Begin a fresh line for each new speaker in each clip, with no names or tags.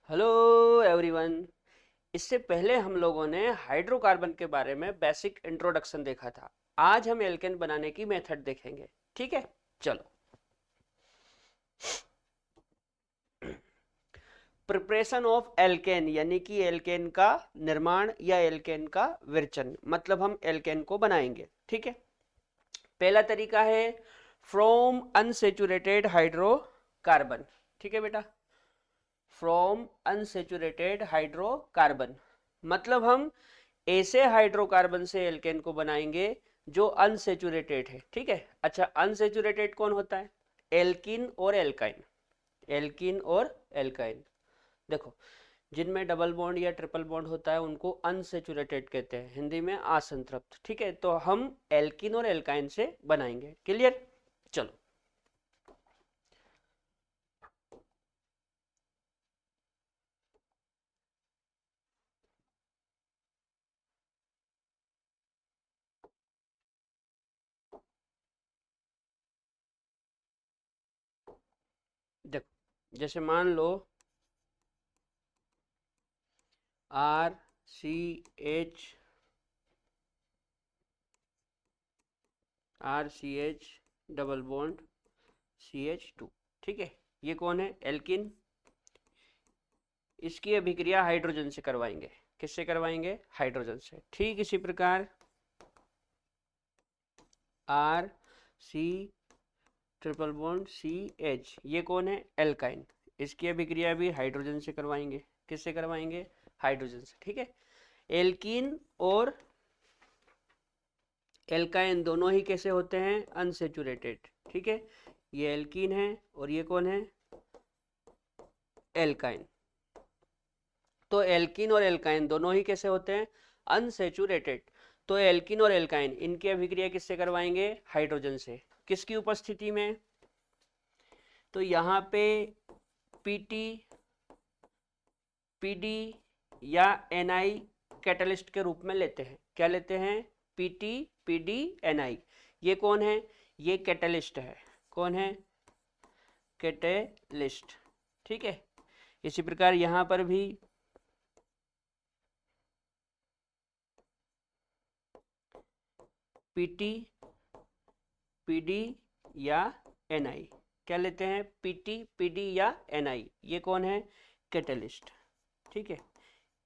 Hello everyone. इससे पहले हम लोगों ने हाइड्रोकार्बन के बारे में बेसिक इंट्रोडक्शन देखा था। आज हम एल्केन बनाने की मेथड देखेंगे। ठीक है, चलो। प्रिपरेशन ऑफ एल्केन यानी कि एल्केन का निर्माण या एल्केन का विरचन, मतलब हम एल्केन को बनाएंगे। ठीक है, पहला तरीका है फ्रॉम अनसेचुरेटेड हाइड्रोकार्बन। ठीक है बेटा, फ्रॉम अनसेचुरेटेड हाइड्रोकार्बन मतलब हम ऐसे हाइड्रोकार्बन से एल्केन को बनाएंगे जो अनसेचुरेटेड है। ठीक है, अच्छा, अनसेचुरेटेड कौन होता है? एल्किन और एल्काइन। एल्किन और एल्काइन, देखो, जिनमें डबल बॉन्ड या ट्रिपल बॉन्ड होता है उनको अनसेचुरेटेड कहते हैं, हिंदी में असंतृप्त। ठीक है, तो हम एल्किन और एल्काइन से बनाएंगे। क्लियर? चलो, देखो, जैसे मान लो R C H, R C H double bond CH2। ठीक है, ये कौन है? एल्किन। इसकी अभिक्रिया हाइड्रोजन से करवाएंगे। किससे करवाएंगे? हाइड्रोजन से। ठीक इसी प्रकार R C triple bond CH, ये कौन है? एल्काइन। इसकी अभिक्रिया भी हाइड्रोजन से करवाएंगे। किससे करवाएंगे? हाइड्रोजन से। ठीक है, एल्कीन और एल्काइन दोनों ही कैसे होते हैं? अनसेचुरेटेड। ठीक है, ये एल्कीन है और ये कौन है? एल्काइन। तो एल्किन और एल्काइन दोनों ही कैसे होते हैं? अनसेचुरेटेड। तो एल्किन और एल्काइन इनकी अभिक्रिया किससे करवाएंगे? हाइड्रोजन से। किसकी उपस्थिति में? तो यहाँ पे पीटी, पीडी या एनआई कैटलिस्ट के रूप में लेते हैं। क्या लेते हैं? PT, PD, NI. ये कौन है? ये कैटलिस्ट है। कौन है? कैटलिस्ट। ठीक है, इसी प्रकार यहाँ पर भी पीटी, पीडी या एनआई। क्या लेते हैं? पीटी, पीडी या एनआई। ये कौन है? कैटलिस्ट। ठीक है,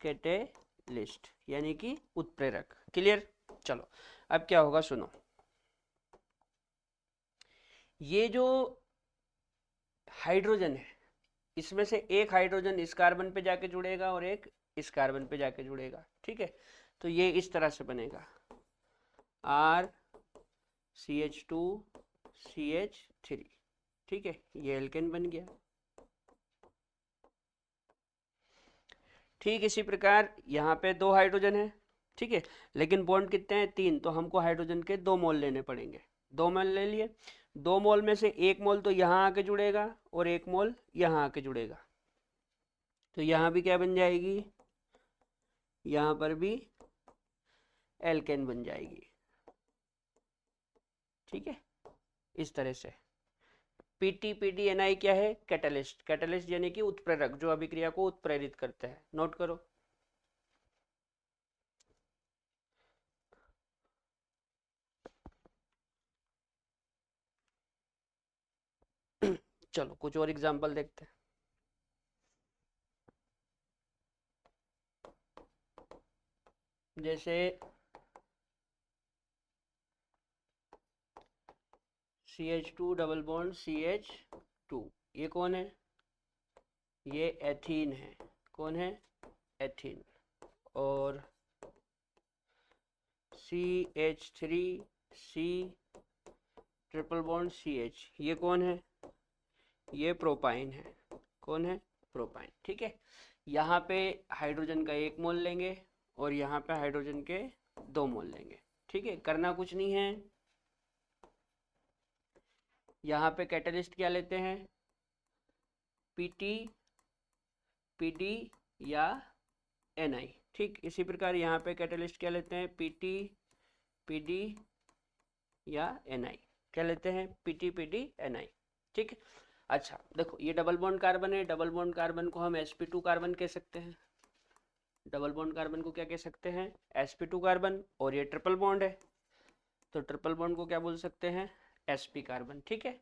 कैटलिस्ट यानी कि उत्प्रेरक। क्लियर? चलो, अब क्या होगा सुनो। ये जो हाइड्रोजन है, इसमें से एक हाइड्रोजन इस कार्बन पे जाके जुड़ेगा और एक इस कार्बन पे जाके जुड़ेगा। ठीक है, तो ये इस तरह से बनेगा आर CH2CH3। ठीक है, ये एल्केन बन गया। ठीक इसी प्रकार यहाँ पे दो हाइड्रोजन है। ठीक है, लेकिन बॉन्ड कितने हैं? तीन, तो हमको हाइड्रोजन के 2 मोल लेने पड़ेंगे। 2 मोल ले लिए। 2 मोल में से 1 मोल तो यहाँ आके जुड़ेगा और 1 मोल यहाँ आके जुड़ेगा। तो यहाँ भी क्या बन जाएगी? यहाँ पर भी एल्केन बन जाएगी। ठीक है, इस तरह से पीटी, पीडी, एनआई क्या है? कैटलिस्ट। कैटलिस्ट यानी कि उत्प्रेरक, जो अभिक्रिया को उत्प्रेरित करते हैं। नोट करो। चलो, कुछ और एग्जांपल देखते हैं। जैसे CH2 डबल बॉन्ड CH2, ये कौन है? ये एथीन है। कौन है? एथीन। और CH3C ट्रिपल बॉन्ड CH, ये कौन है? ये प्रोपाइन है। कौन है? प्रोपाइन। ठीक है, यहाँ पे हाइड्रोजन का 1 मोल लेंगे और यहाँ पे हाइड्रोजन के 2 मोल लेंगे। ठीक है, करना कुछ नहीं है। यहाँ पे कैटलिस्ट क्या लेते हैं? पीटी, पीडी या एनआई। ठीक इसी प्रकार यहाँ पे कैटलिस्ट क्या लेते हैं? पीटी, पीडी या एनआई। क्या लेते हैं? PT, PD, NI. ठीक है, अच्छा देखो, ये डबल बॉन्ड कार्बन है, डबल बॉन्ड कार्बन को हम sp2 कार्बन कह सकते हैं। डबल बॉन्ड कार्बन को क्या कह सकते हैं? sp2 carbon. और ये ट्रिपल बॉन्ड है, तो ट्रिपल बॉन्ड को क्या बोल सकते हैं? sp carbon. ठीक है,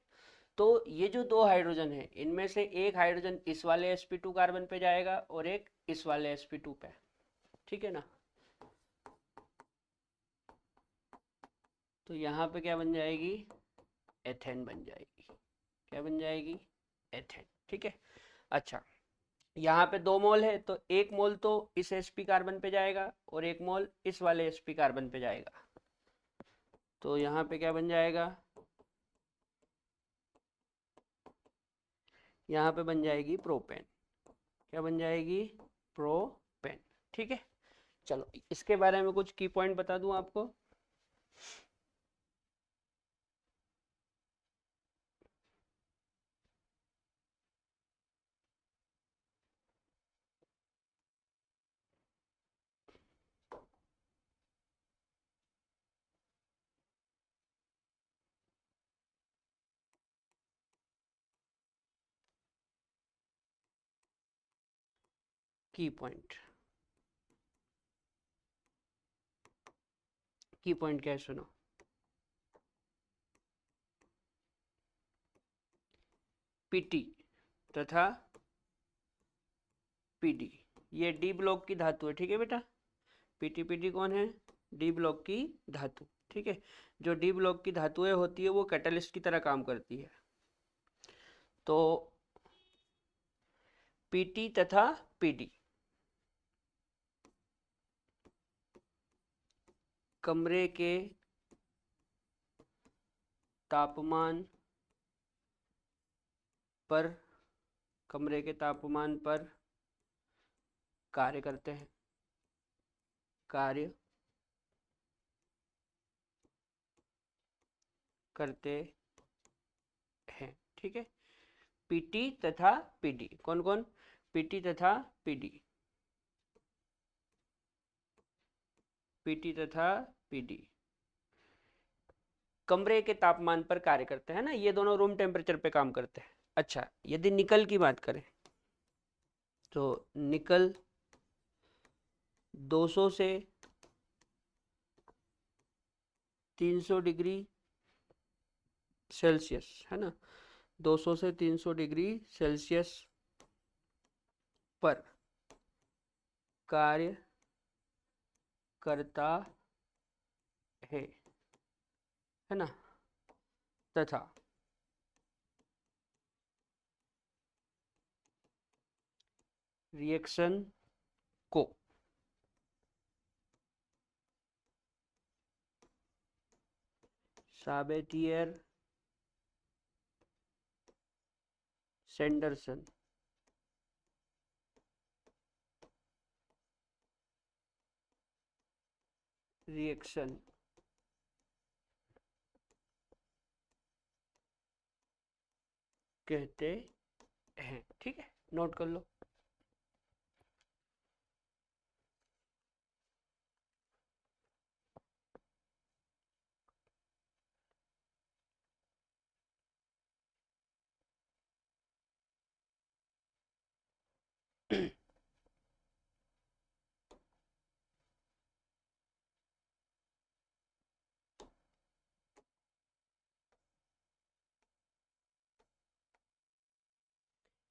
तो ये जो दो हाइड्रोजन है, इनमें से एक हाइड्रोजन इस वाले sp2 कार्बन पे जाएगा और एक इस वाले sp2 पे। ठीक है ना? तो यहाँ पे क्या बन जाएगी? एथेन बन जाएगी। क्या बन जाएगी? एथेन। ठीक है, अच्छा यहाँ पे 2 मोल है, तो 1 मोल तो इस sp कार्बन पे जाएगा और 1 मोल इस वाले sp कार्बन पे जाएगा। तो यहाँ पे क्या बन जाएगा? यहाँ पे बन जाएगी प्रोपेन। क्या बन जाएगी? प्रोपेन। ठीक है, चलो इसके बारे में कुछ की पॉइंट बता दूं आपको। की पॉइंट, की पॉइंट क्या है सुनो। पीटी तथा पीडी, ये डी ब्लॉक की धातु है। ठीक है बेटा, पीटी पीडी कौन है? डी ब्लॉक की धातु। ठीक है, जो डी ब्लॉक की धातुएं होती है वो कैटलिस्ट की तरह काम करती है। तो पीटी तथा पीडी कमरे के तापमान पर, कमरे के तापमान पर कार्य करते हैं, कार्य करते हैं। ठीक है, पीटी तथा पीडी, कौन कौन? पीटी तथा पीडी, पीटी तथा पीडी कमरे के तापमान पर कार्य करते हैं ना, ये दोनों रूम टेम्परेचर पे काम करते हैं। अच्छा, यदि निकल की बात करें तो निकल 200 से 300 डिग्री सेल्सियस, है ना, 200 से 300 डिग्री सेल्सियस पर कार्य करता है ना, तथा रिएक्शन को साबेतियर सैंडरसन रिएक्शन कहते हैं। ठीक है, नोट कर लो।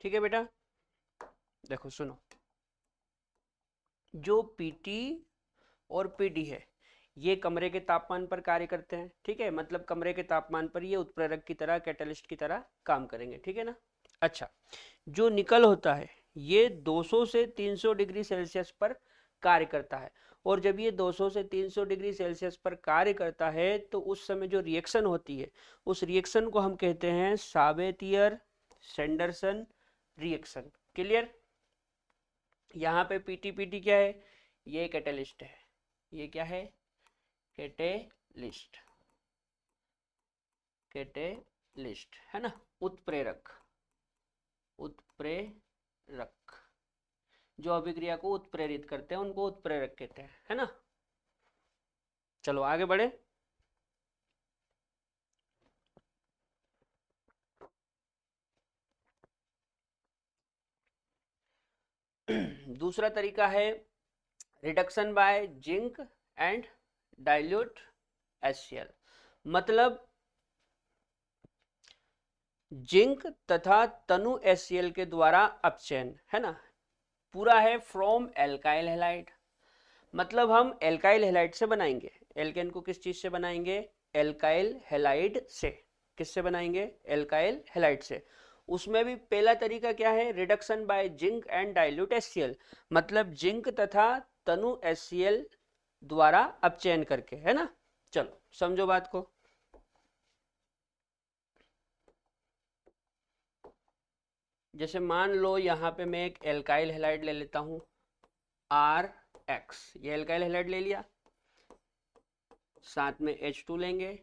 ठीक है बेटा, देखो सुनो, जो पीटी और पीडी है ये कमरे के तापमान पर कार्य करते हैं। ठीक है, मतलब कमरे के तापमान पर ये उत्प्रेरक की तरह, कैटलिस्ट की तरह काम करेंगे। ठीक है ना? अच्छा, जो निकल होता है ये 200 से 300 डिग्री सेल्सियस पर कार्य करता है, और जब ये 200 से 300 डिग्री सेल्सियस पर कार्य करता है तो उस समय जो रिएक्शन होती है उस रिएक्शन को हम कहते हैं साबेतियर सैंडरसन रिएक्शन। क्लियर? यहाँ पे पीटी पीटी क्या है? ये कैटलिस्ट है। ये क्या है? कैटेलिस्ट, कैटेलिस्ट है ना, उत्प्रेरक, उत्प्रेरक जो अभिक्रिया को उत्प्रेरित करते हैं उनको उत्प्रेरक कहते हैं, है ना? चलो आगे बढ़े। दूसरा तरीका है reduction by zinc and dilute HCl। मतलब जिंक तथा तनु HCl के द्वारा अपचयन, है ना। पूरा है फ्रॉम एल्काइल हैलाइड, मतलब हम एल्काइल हैलाइड से बनाएंगे। एल्केन को किस चीज से बनाएंगे? एल्काइल हैलाइड से। किससे बनाएंगे? एल्काइल हैलाइड से। उसमें भी पहला तरीका क्या है? Reduction by zinc and dilute HCl, मतलब जिंक तथा तनु HCl द्वारा अपचयन करके, है ना। चलो समझो बात को। जैसे मान लो यहाँ पे मैं एक एल्काइल हैलाइड ले लेता हूँ RX, ये एल्काइल हैलाइड ले लिया, साथ में H2 लेंगे,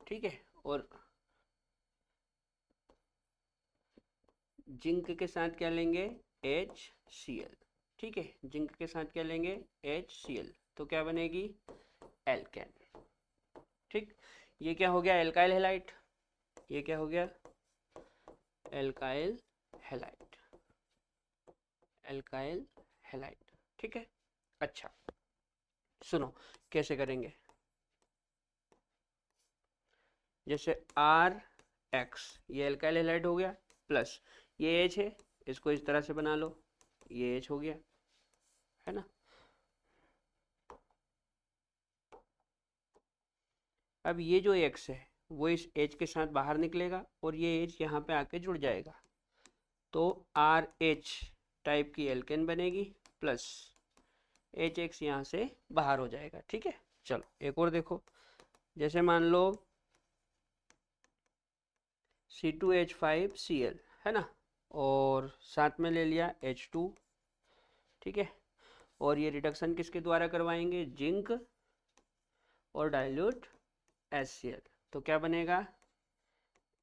ठीक है, और जिंक के साथ क्या लेंगे? HCl, ठीक है, जिंक के साथ क्या लेंगे? HCl, तो क्या बनेगी? एल्केन। ठीक, ये क्या हो गया? Alkyl halide. ये क्या हो गया? Alkyl halide. एल्काइल हैलाइड, ठीक है। अच्छा सुनो कैसे करेंगे। जैसे RX, ये एल्काइल हैलाइड हो गया, प्लस ये H है, इसको इस तरह से बना लो, ये H हो गया, है ना। अब ये जो X है वो इस H के साथ बाहर निकलेगा और ये H यहाँ पे आके जुड़ जाएगा, तो RH टाइप की एल्केन बनेगी, प्लस HX यहाँ से बाहर हो जाएगा, ठीक है। चलो एक और देखो, जैसे मान लो C2H5Cl, है ना, और साथ में ले लिया H2, ठीक है, और ये रिडक्शन किसके द्वारा करवाएंगे? जिंक और डाइल्यूट HCl, तो क्या बनेगा?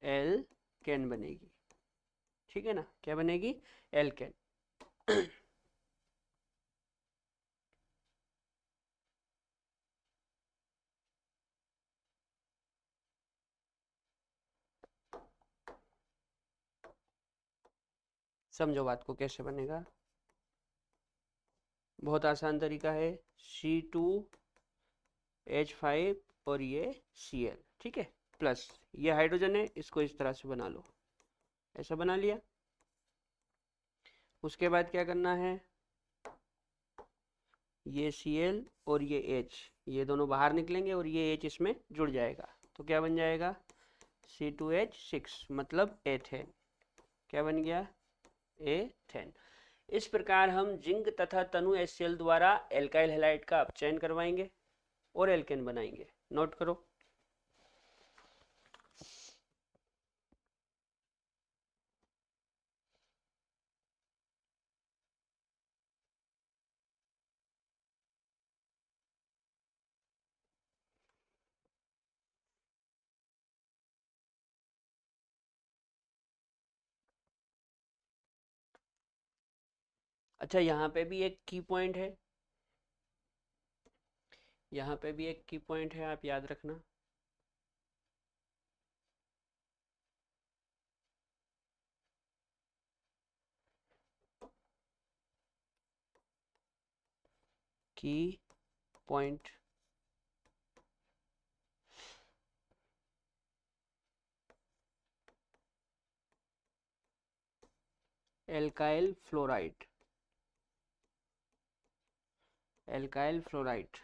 एल्केन बनेगी, ठीक है ना। क्या बनेगी? एल्केन। समझो बात को कैसे बनेगा। बहुत आसान तरीका है, C2H5 और ये Cl, ठीक है, प्लस ये हाइड्रोजन है, इसको इस तरह से बना लो, ऐसा बना लिया। उसके बाद क्या करना है? ये Cl और ये H, ये दोनों बाहर निकलेंगे और ये H इसमें जुड़ जाएगा, तो क्या बन जाएगा? C2H6, मतलब एथेन। क्या बन गया? एथेन। इस प्रकार हम जिंक तथा तनु HCl द्वारा एल्काइल हैलाइड का अपचयन करवाएंगे और एल्केन बनाएंगे। नोट करो। अच्छा यहाँ पे भी एक की पॉइंट है, यहाँ पे भी एक की पॉइंट है, आप याद रखना। Key point, alkyl fluoride. Alkyl fluoride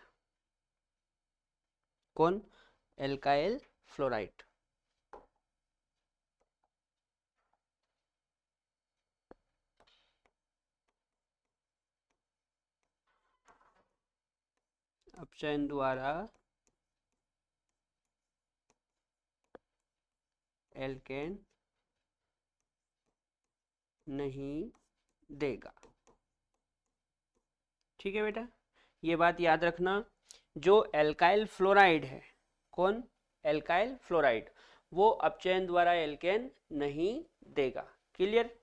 कौन? Alkyl fluoride. अपचयन द्वारा एल्केन नहीं देगा, ठीक है बेटा, ये बात याद रखना। जो एल्काइल फ्लोराइड है, कौन? एल्काइल फ्लोराइड, वो अपचयन द्वारा एल्केन नहीं देगा। क्लियर?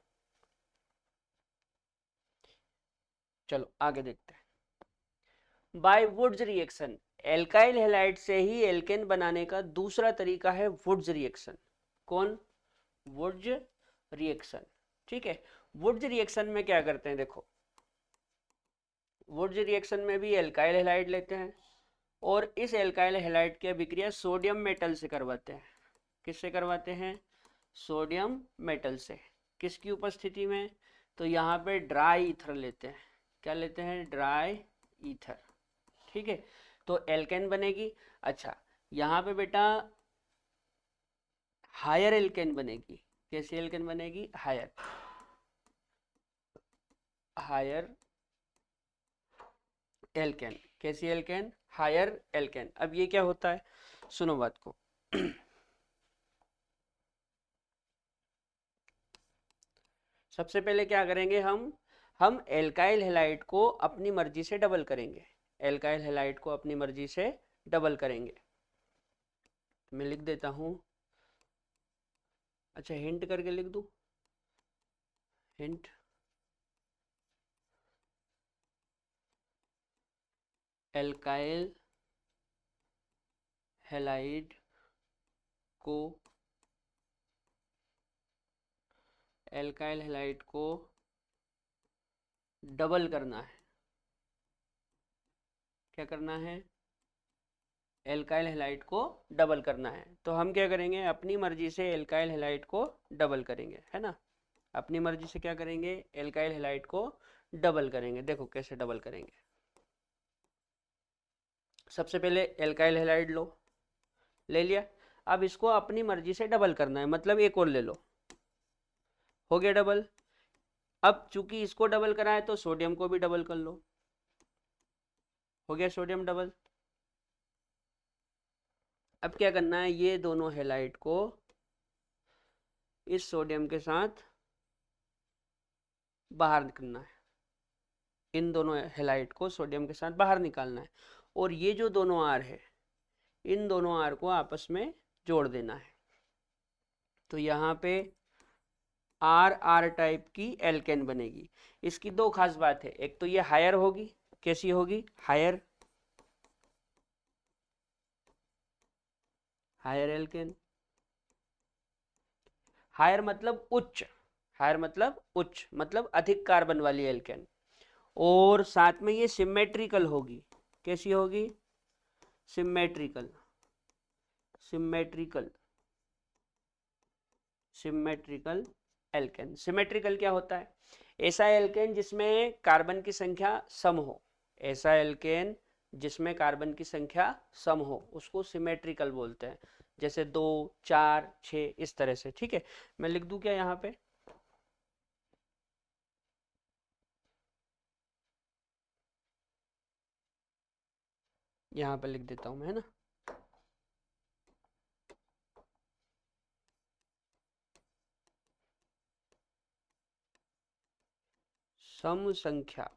चलो आगे देखते हैं। By Wurtz reaction, alkyl halide से ही एल्केन बनाने का दूसरा तरीका है वुड्स रिएक्शन। कौन? वुड्स रिएक्शन, ठीक है। वुड्स रिएक्शन में क्या करते हैं, देखो वुड्स रिएक्शन में भी एल्काइल हैलाइड लेते हैं और इस एल्काइल हैलाइड की अभिक्रिया सोडियम मेटल से करवाते हैं। किससे करवाते हैं? सोडियम मेटल से। किसकी उपस्थिति में? तो यहाँ पे ड्राई ईथर लेते हैं। क्या लेते हैं? Dry ether. ठीक है, तो एल्केन बनेगी। अच्छा, यहाँ पे बेटा हायर एल्केन बनेगी। कैसी एल्केन बनेगी? Higher, higher alkane. कैसी एल्केन? Higher alkane. अब ये क्या होता है, सुनो बात को। सबसे पहले क्या करेंगे हम एल्काइल हैलाइड को अपनी मर्जी से डबल करेंगे। एल्काइल हैलाइड को अपनी मर्जी से डबल करेंगे। मैं लिख देता हूं, अच्छा हिंट करके लिख दूं, हिंट। एल्काइल हैलाइड को एल्काइल हैलाइड को डबल करना है। क्या करना है? एल्काइल हैलाइड को डबल करना है। तो हम क्या करेंगे, अपनी मर्जी से एल्काइल हैलाइड को डबल करेंगे, है ना। अपनी मर्जी से क्या करेंगे? एल्काइल हैलाइड को डबल करेंगे। देखो कैसे डबल करेंगे। सबसे पहले एल्काइल हैलाइड लो, ले लिया। अब इसको अपनी मर्जी से डबल करना है, मतलब एक और ले लो, हो गया डबल। अब चूंकि इसको डबल करा है तो सोडियम को भी डबल कर लो, हो गया सोडियम डबल। अब क्या करना है, ये दोनों हैलाइड को इस सोडियम के साथ बाहर निकलना है। इन दोनों हैलाइड को सोडियम के साथ बाहर निकालना है। और ये जो दोनों आर है, इन दोनों आर को आपस में जोड़ देना है। तो यहाँ पे आर आर टाइप की एल्केन बनेगी। इसकी दो खास बात है, एक तो ये हायर होगी। कैसी होगी? Higher, higher alkene. हायर मतलब उच्च, हायर मतलब उच्च, मतलब अधिक कार्बन वाली एल्केन। और साथ में ये सिमेट्रिकल होगी। कैसी होगी? Symmetrical, symmetrical, symmetrical alkane. Symmetrical क्या होता है? ऐसा एल्केन जिसमें कार्बन की संख्या सम हो। ऐसा एल्केन जिसमें कार्बन की संख्या सम हो उसको सिमेट्रिकल बोलते हैं। जैसे 2, 4, 6 इस तरह से। ठीक है, मैं लिख दूं क्या यहाँ पे? यहाँ पे लिख देता हूं मैं, है ना। सम संख्या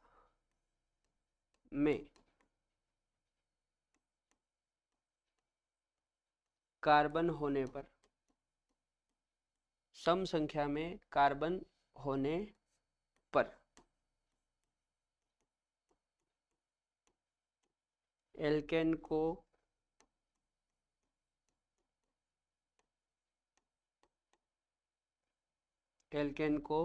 में कार्बन होने पर, सम संख्या में कार्बन होने पर एल्केन को एल्केन को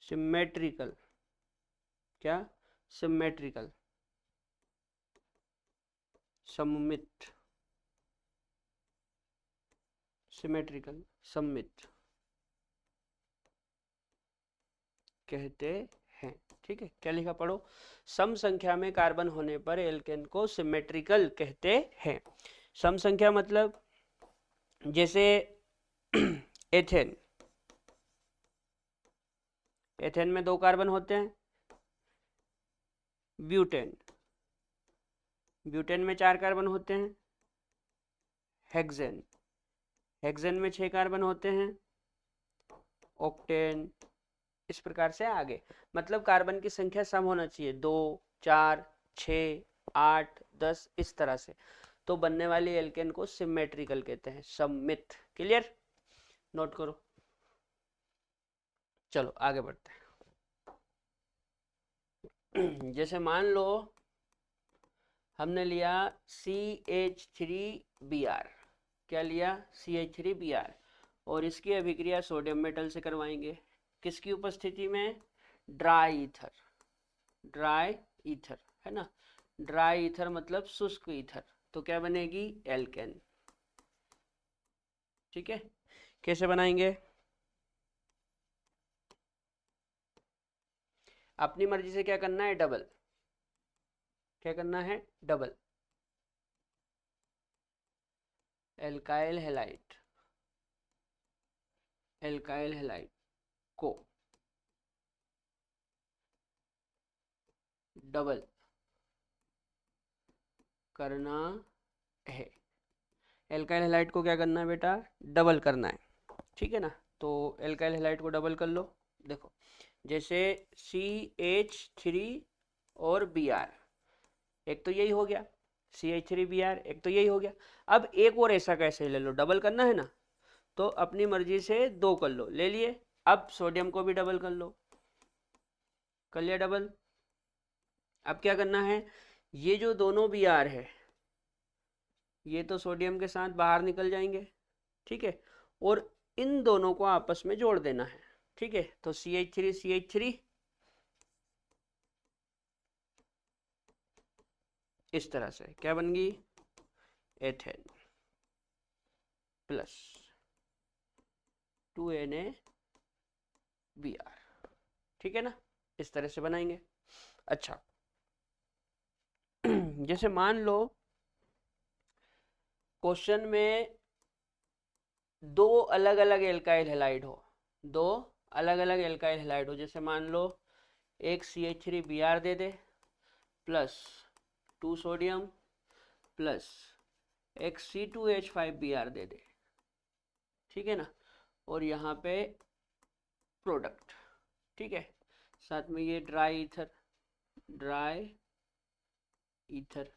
सिमेट्रिकल, क्या? सिमेट्रिकल, सममित, सिमेट्रिकल सममित कहते हैं। ठीक है, क्या लिखा पढ़ो? सम संख्या में कार्बन होने पर एल्केन को सिमेट्रिकल कहते हैं। सम संख्या मतलब जैसे एथेन, एथेन में 2 कार्बन होते हैं। ब्यूटेन, ब्यूटेन में 4 कार्बन होते हैं। हेक्सेन, हेक्सेन में 6 कार्बन होते हैं। ऑक्टेन, इस प्रकार से आगे। मतलब कार्बन की संख्या सम होना चाहिए, 2, 4, 6, 8, 10 इस तरह से। तो बनने वाली एल्केन को सिमेट्रिकल कहते हैं, सममित। क्लियर? नोट करो। चलो आगे बढ़ते हैं। जैसे मान लो हमने लिया CH3Br, क्या लिया, CH3Br, और इसकी अभिक्रिया सोडियम मेटल से करवाएंगे, किसकी उपस्थिति में, ड्राई ईथर, ड्राई ईथर है ना, ड्राई ईथर मतलब शुष्क ईथर, तो क्या बनेगी, एल्केन। ठीक है, कैसे बनाएंगे, अपनी मर्जी से क्या करना है, डबल, क्या करना है, double, alkyl halide, alkyl halide को डबल करना है, एल्काइल हैलाइड को क्या करना है बेटा, डबल करना है, ठीक है ना। तो एल्काइल हैलाइड को डबल कर लो, देखो जैसे CH3 और Br, एक तो यही हो गया, CH3Br एक तो यही हो गया। अब एक और ऐसा कैसे ले लो, डबल करना है ना, तो अपनी मर्जी से दो कर लो, ले लिए। अब सोडियम को भी डबल कर लो, कर लिया डबल। अब क्या करना है, ये जो दोनों Br है ये तो सोडियम के साथ बाहर निकल जाएंगे, ठीक है, और इन दोनों को आपस में जोड़ देना है, ठीक है। तो CH3 CH3 इस तरह से क्या बन गई, एथेन प्लस 2NaBr, ठीक है ना, इस तरह से बनाएंगे। अच्छा जैसे मान लो क्वेश्चन में दो अलग अलग एल्काइल हैलाइड हो, दो अलग अलग एल्काइल हैलाइड हो, जैसे मान लो एक CH3Br दे दे प्लस 2 सोडियम प्लस एक C2H5Br दे दे, ठीक है ना, और यहाँ पे प्रोडक्ट, ठीक है, साथ में ये ड्राई ईथर, ड्राई ईथर।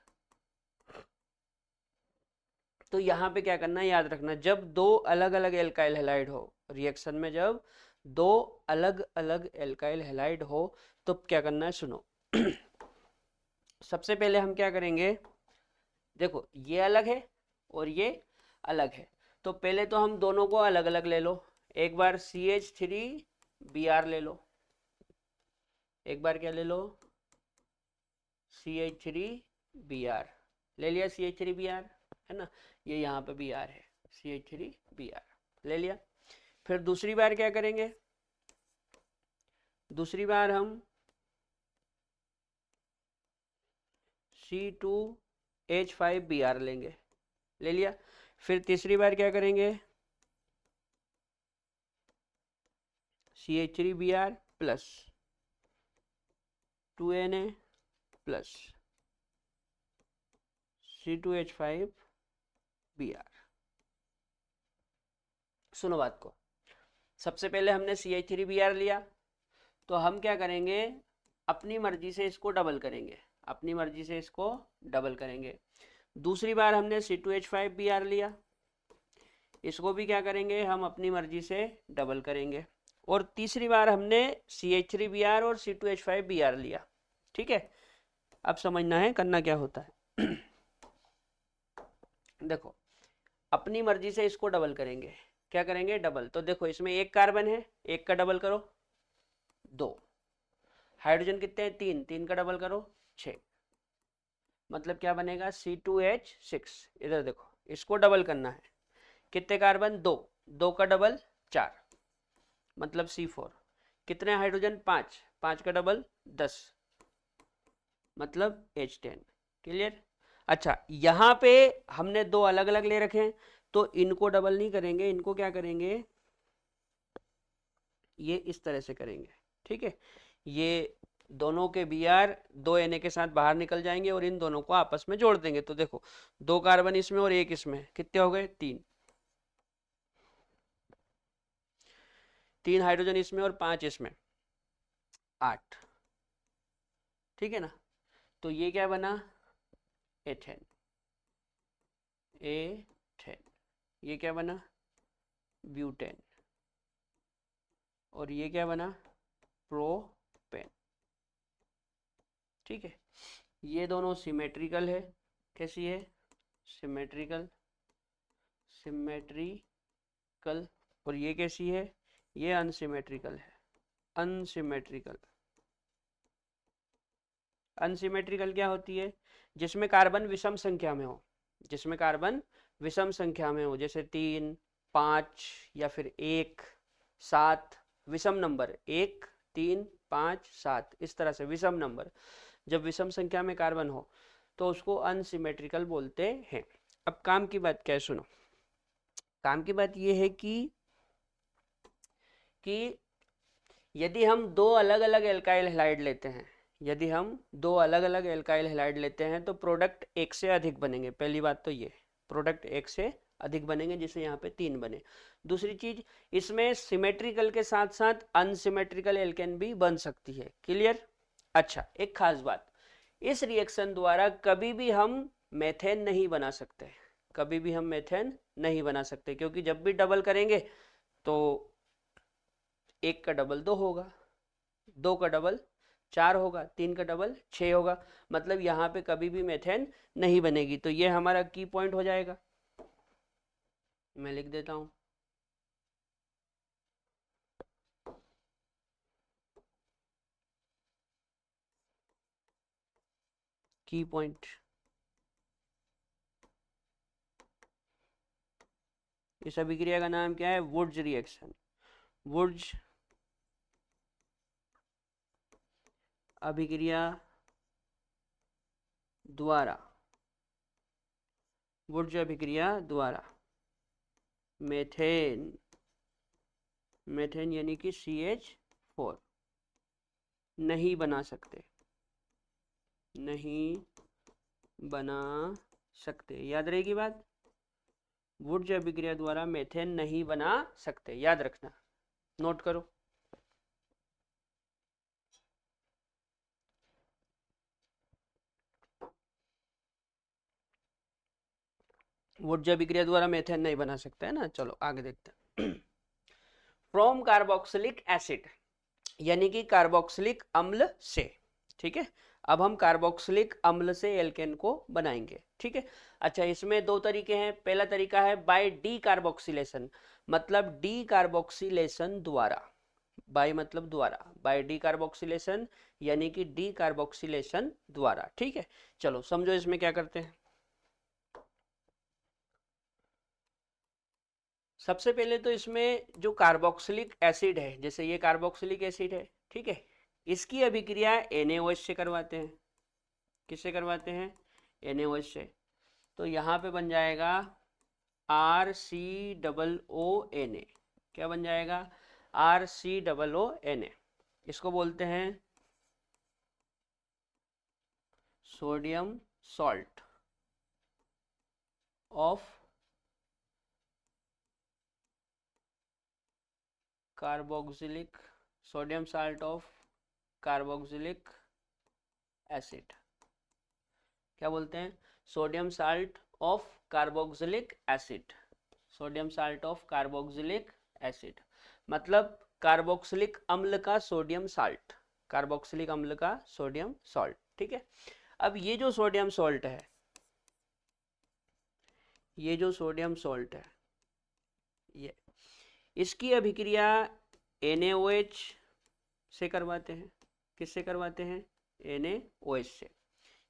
तो यहाँ पे क्या करना है, याद रखना, जब दो अलग अलग एल्काइल हैलाइड हो रिएक्शन में, जब दो अलग अलग एल्काइल हैलाइड हो तो क्या करना है, सुनो सबसे पहले हम क्या करेंगे, देखो ये अलग है और ये अलग है, तो पहले तो हम दोनों को अलग अलग ले लो, एक बार CH3Br ले लो, एक बार क्या ले लो, CH3Br ले लिया, CH3Br है ना, ये यहाँ पे Br है, CH3Br ले लिया। फिर दूसरी बार क्या करेंगे, दूसरी बार हम C2H5Br लेंगे, ले लिया। फिर तीसरी बार क्या करेंगे, CH3Br plus 2Na plus C2H5Br। सुनो बात को, सबसे पहले हमने CH3Br लिया, तो हम क्या करेंगे, अपनी मर्जी से इसको डबल करेंगे, अपनी मर्जी से इसको डबल करेंगे। दूसरी बार हमने C2H5Br लिया, इसको भी क्या करेंगे, हम अपनी मर्जी से डबल करेंगे। और तीसरी बार हमने CH3Br और C2H5Br लिया, ठीक है। अब समझना है करना क्या होता है देखो अपनी मर्जी से इसको डबल करेंगे, क्या करेंगे, डबल। तो देखो इसमें एक कार्बन है, एक का डबल करो 2, हाइड्रोजन कितने हैं, 3, 3 का डबल करो 6, मतलब क्या बनेगा, C2H6। इधर देखो इसको डबल करना है, कितने कार्बन, 2, 2 का डबल 4, मतलब C4। कितने हाइड्रोजन, 5, 5 का डबल 10, मतलब H10। क्लियर। अच्छा यहाँ पे हमने दो अलग अलग ले रखे हैं, तो इनको डबल नहीं करेंगे, इनको क्या करेंगे, ये इस तरह से करेंगे, ठीक है। ये दोनों के Br दो Na के साथ बाहर निकल जाएंगे और इन दोनों को आपस में जोड़ देंगे। तो देखो 2 कार्बन इसमें और एक इसमें, कितने हो गए, 3, 3 हाइड्रोजन इसमें और 5 इसमें, 8, ठीक है ना। तो ये क्या बना, एथेन, एथेन। ये क्या बना, ब्यूटेन, और ये क्या बना, प्रोपेन, ठीक है। ये दोनों सिमेट्रिकल है, कैसी है, सिमेट्रिकल, सिमेट्रिकल, और ये कैसी है, ये अनसिमेट्रिकल है, अनसिमेट्रिकल। अनसिमेट्रिकल क्या होती है, जिसमें कार्बन विषम संख्या में हो, जिसमें कार्बन विषम संख्या में हो, जैसे 3, 5 या फिर 1, 7, विषम नंबर 1, 3, 5, 7, इस तरह से विषम नंबर, जब विषम संख्या में कार्बन हो तो उसको अनसिमेट्रिकल बोलते हैं। अब काम की बात क्या है, सुनो। काम की बात यह है कि यदि हम दो अलग अलग एल्काइल हैलाइड लेते हैं, यदि हम दो अलग अलग एल्काइल हैलाइड लेते हैं तो प्रोडक्ट एक से अधिक बनेंगे। पहली बात तो ये, प्रोडक्ट एक से अधिक बनेंगे, जिससे यहाँ पे 3 बने। दूसरी चीज, इसमें सिमेट्रिकल के साथ साथ अनसिमेट्रिकल एल्केन भी बन सकती है। क्लियर? अच्छा, एक खास बात, इस रिएक्शन द्वारा कभी भी हम मेथेन नहीं बना सकते, कभी भी हम मेथेन नहीं बना सकते, क्योंकि जब भी डबल करेंगे तो 1 का डबल 2 होगा, 2 का डबल 4 होगा, 3 का डबल 6 होगा, मतलब यहाँ पे कभी भी मेथेन नहीं बनेगी। तो ये हमारा की पॉइंट हो जाएगा, मैं लिख देता हूँ। की पॉइंट, इस अभिक्रिया का नाम क्या है, वुड्स रिएक्शन। वुड्स अभिक्रिया द्वारा, वुड्स अभिक्रिया द्वारा मेथेन, मेथेन यानी कि CH4 नहीं बना सकते, नहीं बना सकते। याद रहेगी बात, वुड्स अभिक्रिया द्वारा मेथेन नहीं बना सकते, याद रखना, नोट करो। वुड्स अभिक्रिया द्वारा मेथेन नहीं बना सकते है ना। चलो आगे देखते हैं। फ्रॉम कार्बोक्सिलिक एसिड, यानी कि कार्बोक्सिलिक अम्ल से, ठीक है। अब हम कार्बोक्सिलिक अम्ल से एल्केन को बनाएंगे, ठीक है। अच्छा, इसमें दो तरीके हैं। पहला तरीका है बाय डी कार्बोक्सिलेशन, मतलब डी कार्बोक्सिलेशन द्वारा, बाय मतलब द्वारा, बाय डी कार्बोक्सिलेशन यानी कि डी कार्बोक्सिलेशन द्वारा, ठीक है। चलो समझो इसमें क्या करते हैं। सबसे पहले तो इसमें जो कार्बोक्सिलिक एसिड है, जैसे ये कार्बोक्सिलिक एसिड है, ठीक है, इसकी अभिक्रिया NaOH से करवाते हैं। किससे करवाते हैं? NaOH से। तो यहाँ पे बन जाएगा RCOONA। क्या बन जाएगा? RCOONA। इसको बोलते हैं sodium salt of carboxylic, sodium salt of carboxylic acid. क्या बोलते हैं? Sodium salt of carboxylic acid, sodium salt of carboxylic acid, मतलब कार्बोक्सिलिक अम्ल का सोडियम साल्ट, कार्बोक्सिलिक अम्ल का सोडियम सॉल्ट, ठीक है। अब ये जो सोडियम सॉल्ट है, ये जो सोडियम सॉल्ट है, ये इसकी अभिक्रिया NaOH से करवाते हैं। किससे करवाते हैं? NaOH से।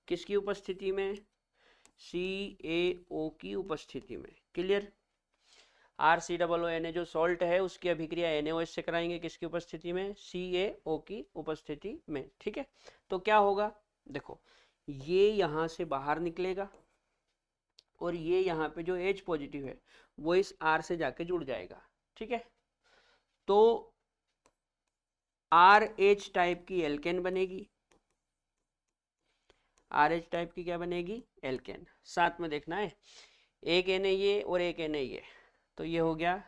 किसकी उपस्थिति में? CaO की उपस्थिति में। क्लियर? RCOONA जो सॉल्ट है उसकी अभिक्रिया NaOH से कराएंगे, किसकी उपस्थिति में? CaO की उपस्थिति में, ठीक है। तो क्या होगा, देखो, ये यहां से बाहर निकलेगा और ये यहाँ पे जो H पॉजिटिव है वो इस R से जाके जुड़ जाएगा, ठीक है। तो RH टाइप की एल्केन बनेगी, RH टाइप की क्या बनेगी? एल्केन। साथ में देखना है, एक Na ये और एक Na ये, तो ये हो गया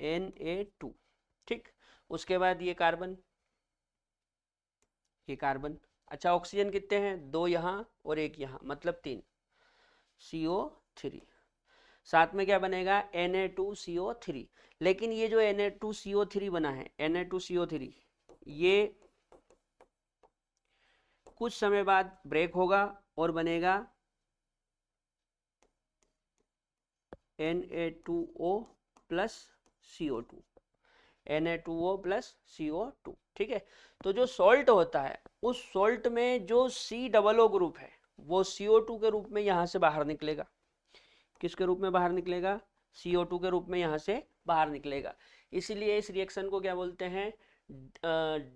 Na2, ठीक। उसके बाद ये कार्बन, ये कार्बन। अच्छा, ऑक्सीजन कितने हैं? 2 यहाँ और 1 यहाँ, मतलब 3, CO3। साथ में क्या बनेगा? Na2CO3। लेकिन ये जो Na2CO3 बना है, Na2CO3, ये कुछ समय बाद ब्रेक होगा और बनेगा Na2O plus CO2, Na2O plus CO2, ठीक है। तो जो सॉल्ट होता है उस सॉल्ट में जो COO ग्रुप है वो CO2 के रूप में यहाँ से बाहर निकलेगा। किसके रूप में बाहर निकलेगा? CO2 के रूप में यहाँ से बाहर निकलेगा। इसीलिए इस रिएक्शन को क्या बोलते हैं?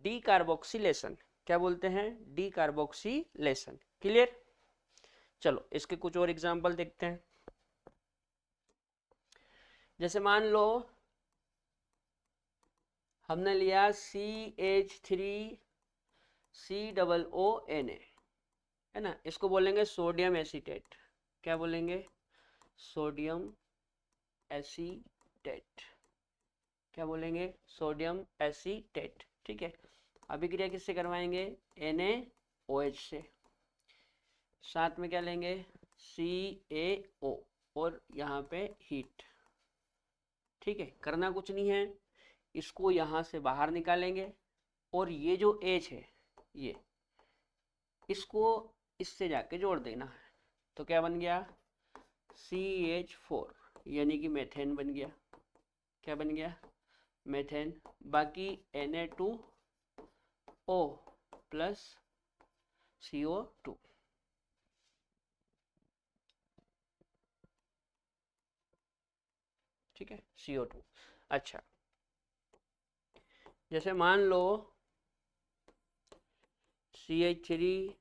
D carboxylation. क्या बोलते हैं? D carboxylation. क्लियर? चलो इसके कुछ और एग्जांपल देखते हैं। जैसे मान लो हमने लिया CH3COONA, है ना, इसको बोलेंगे सोडियम एसीटेट। क्या बोलेंगे? Sodium acetate. क्या बोलेंगे? सोडियम एसीटेट, ठीक है। अभिक्रिया किससे करवाएंगे? NaOH से। साथ में क्या लेंगे? CaO और यहाँ पे हीट, ठीक है। करना कुछ नहीं है, इसको यहाँ से बाहर निकालेंगे और ये जो H है ये इसको इससे जाके जोड़ देना है। तो क्या बन गया? CH4 यानी कि मेथेन बन गया। क्या बन गया? मेथेन। बाकी Na2O प्लस CO2, ठीक है, CO2। अच्छा, जैसे मान लो CH3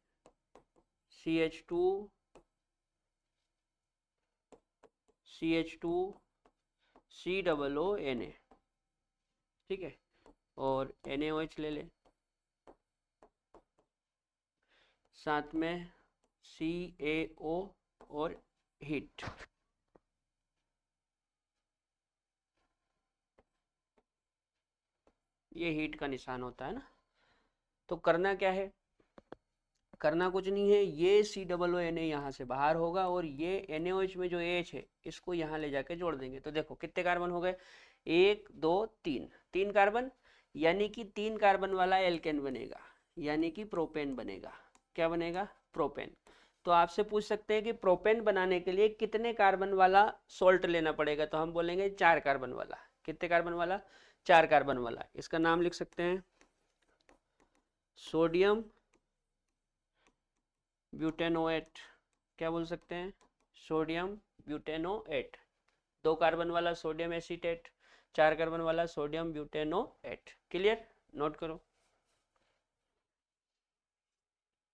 CH2 CH2 COONA, ठीक है, और NaOH ले ले, साथ में CaO और हीट। ये हीट का निशान होता है ना। तो करना क्या है? करना कुछ नहीं है, ये COONA यहाँ से बाहर होगा और ये NaOH में जो H है इसको यहाँ ले जाके जोड़ देंगे। तो देखो कितने कार्बन हो गए? 1 2 3, 3 कार्बन, यानी कि 3 कार्बन वाला एल्केन बनेगा, यानी कि प्रोपेन बनेगा। क्या बनेगा? प्रोपेन। तो आपसे पूछ सकते हैं कि प्रोपेन बनाने के लिए कितने कार्बन वाला सॉल्ट लेना पड़ेगा? तो हम बोलेंगे 4 कार्बन वाला। कितने कार्बन वाला? 4 कार्बन वाला। इसका नाम लिख सकते हैं सोडियम ब्यूटेनोएट। क्या बोल सकते हैं? सोडियम ब्यूटेनोएट। 2 कार्बन वाला सोडियम एसीटेट, 4 कार्बन वाला सोडियम ब्यूटेनोएट। क्लियर? नोट करो।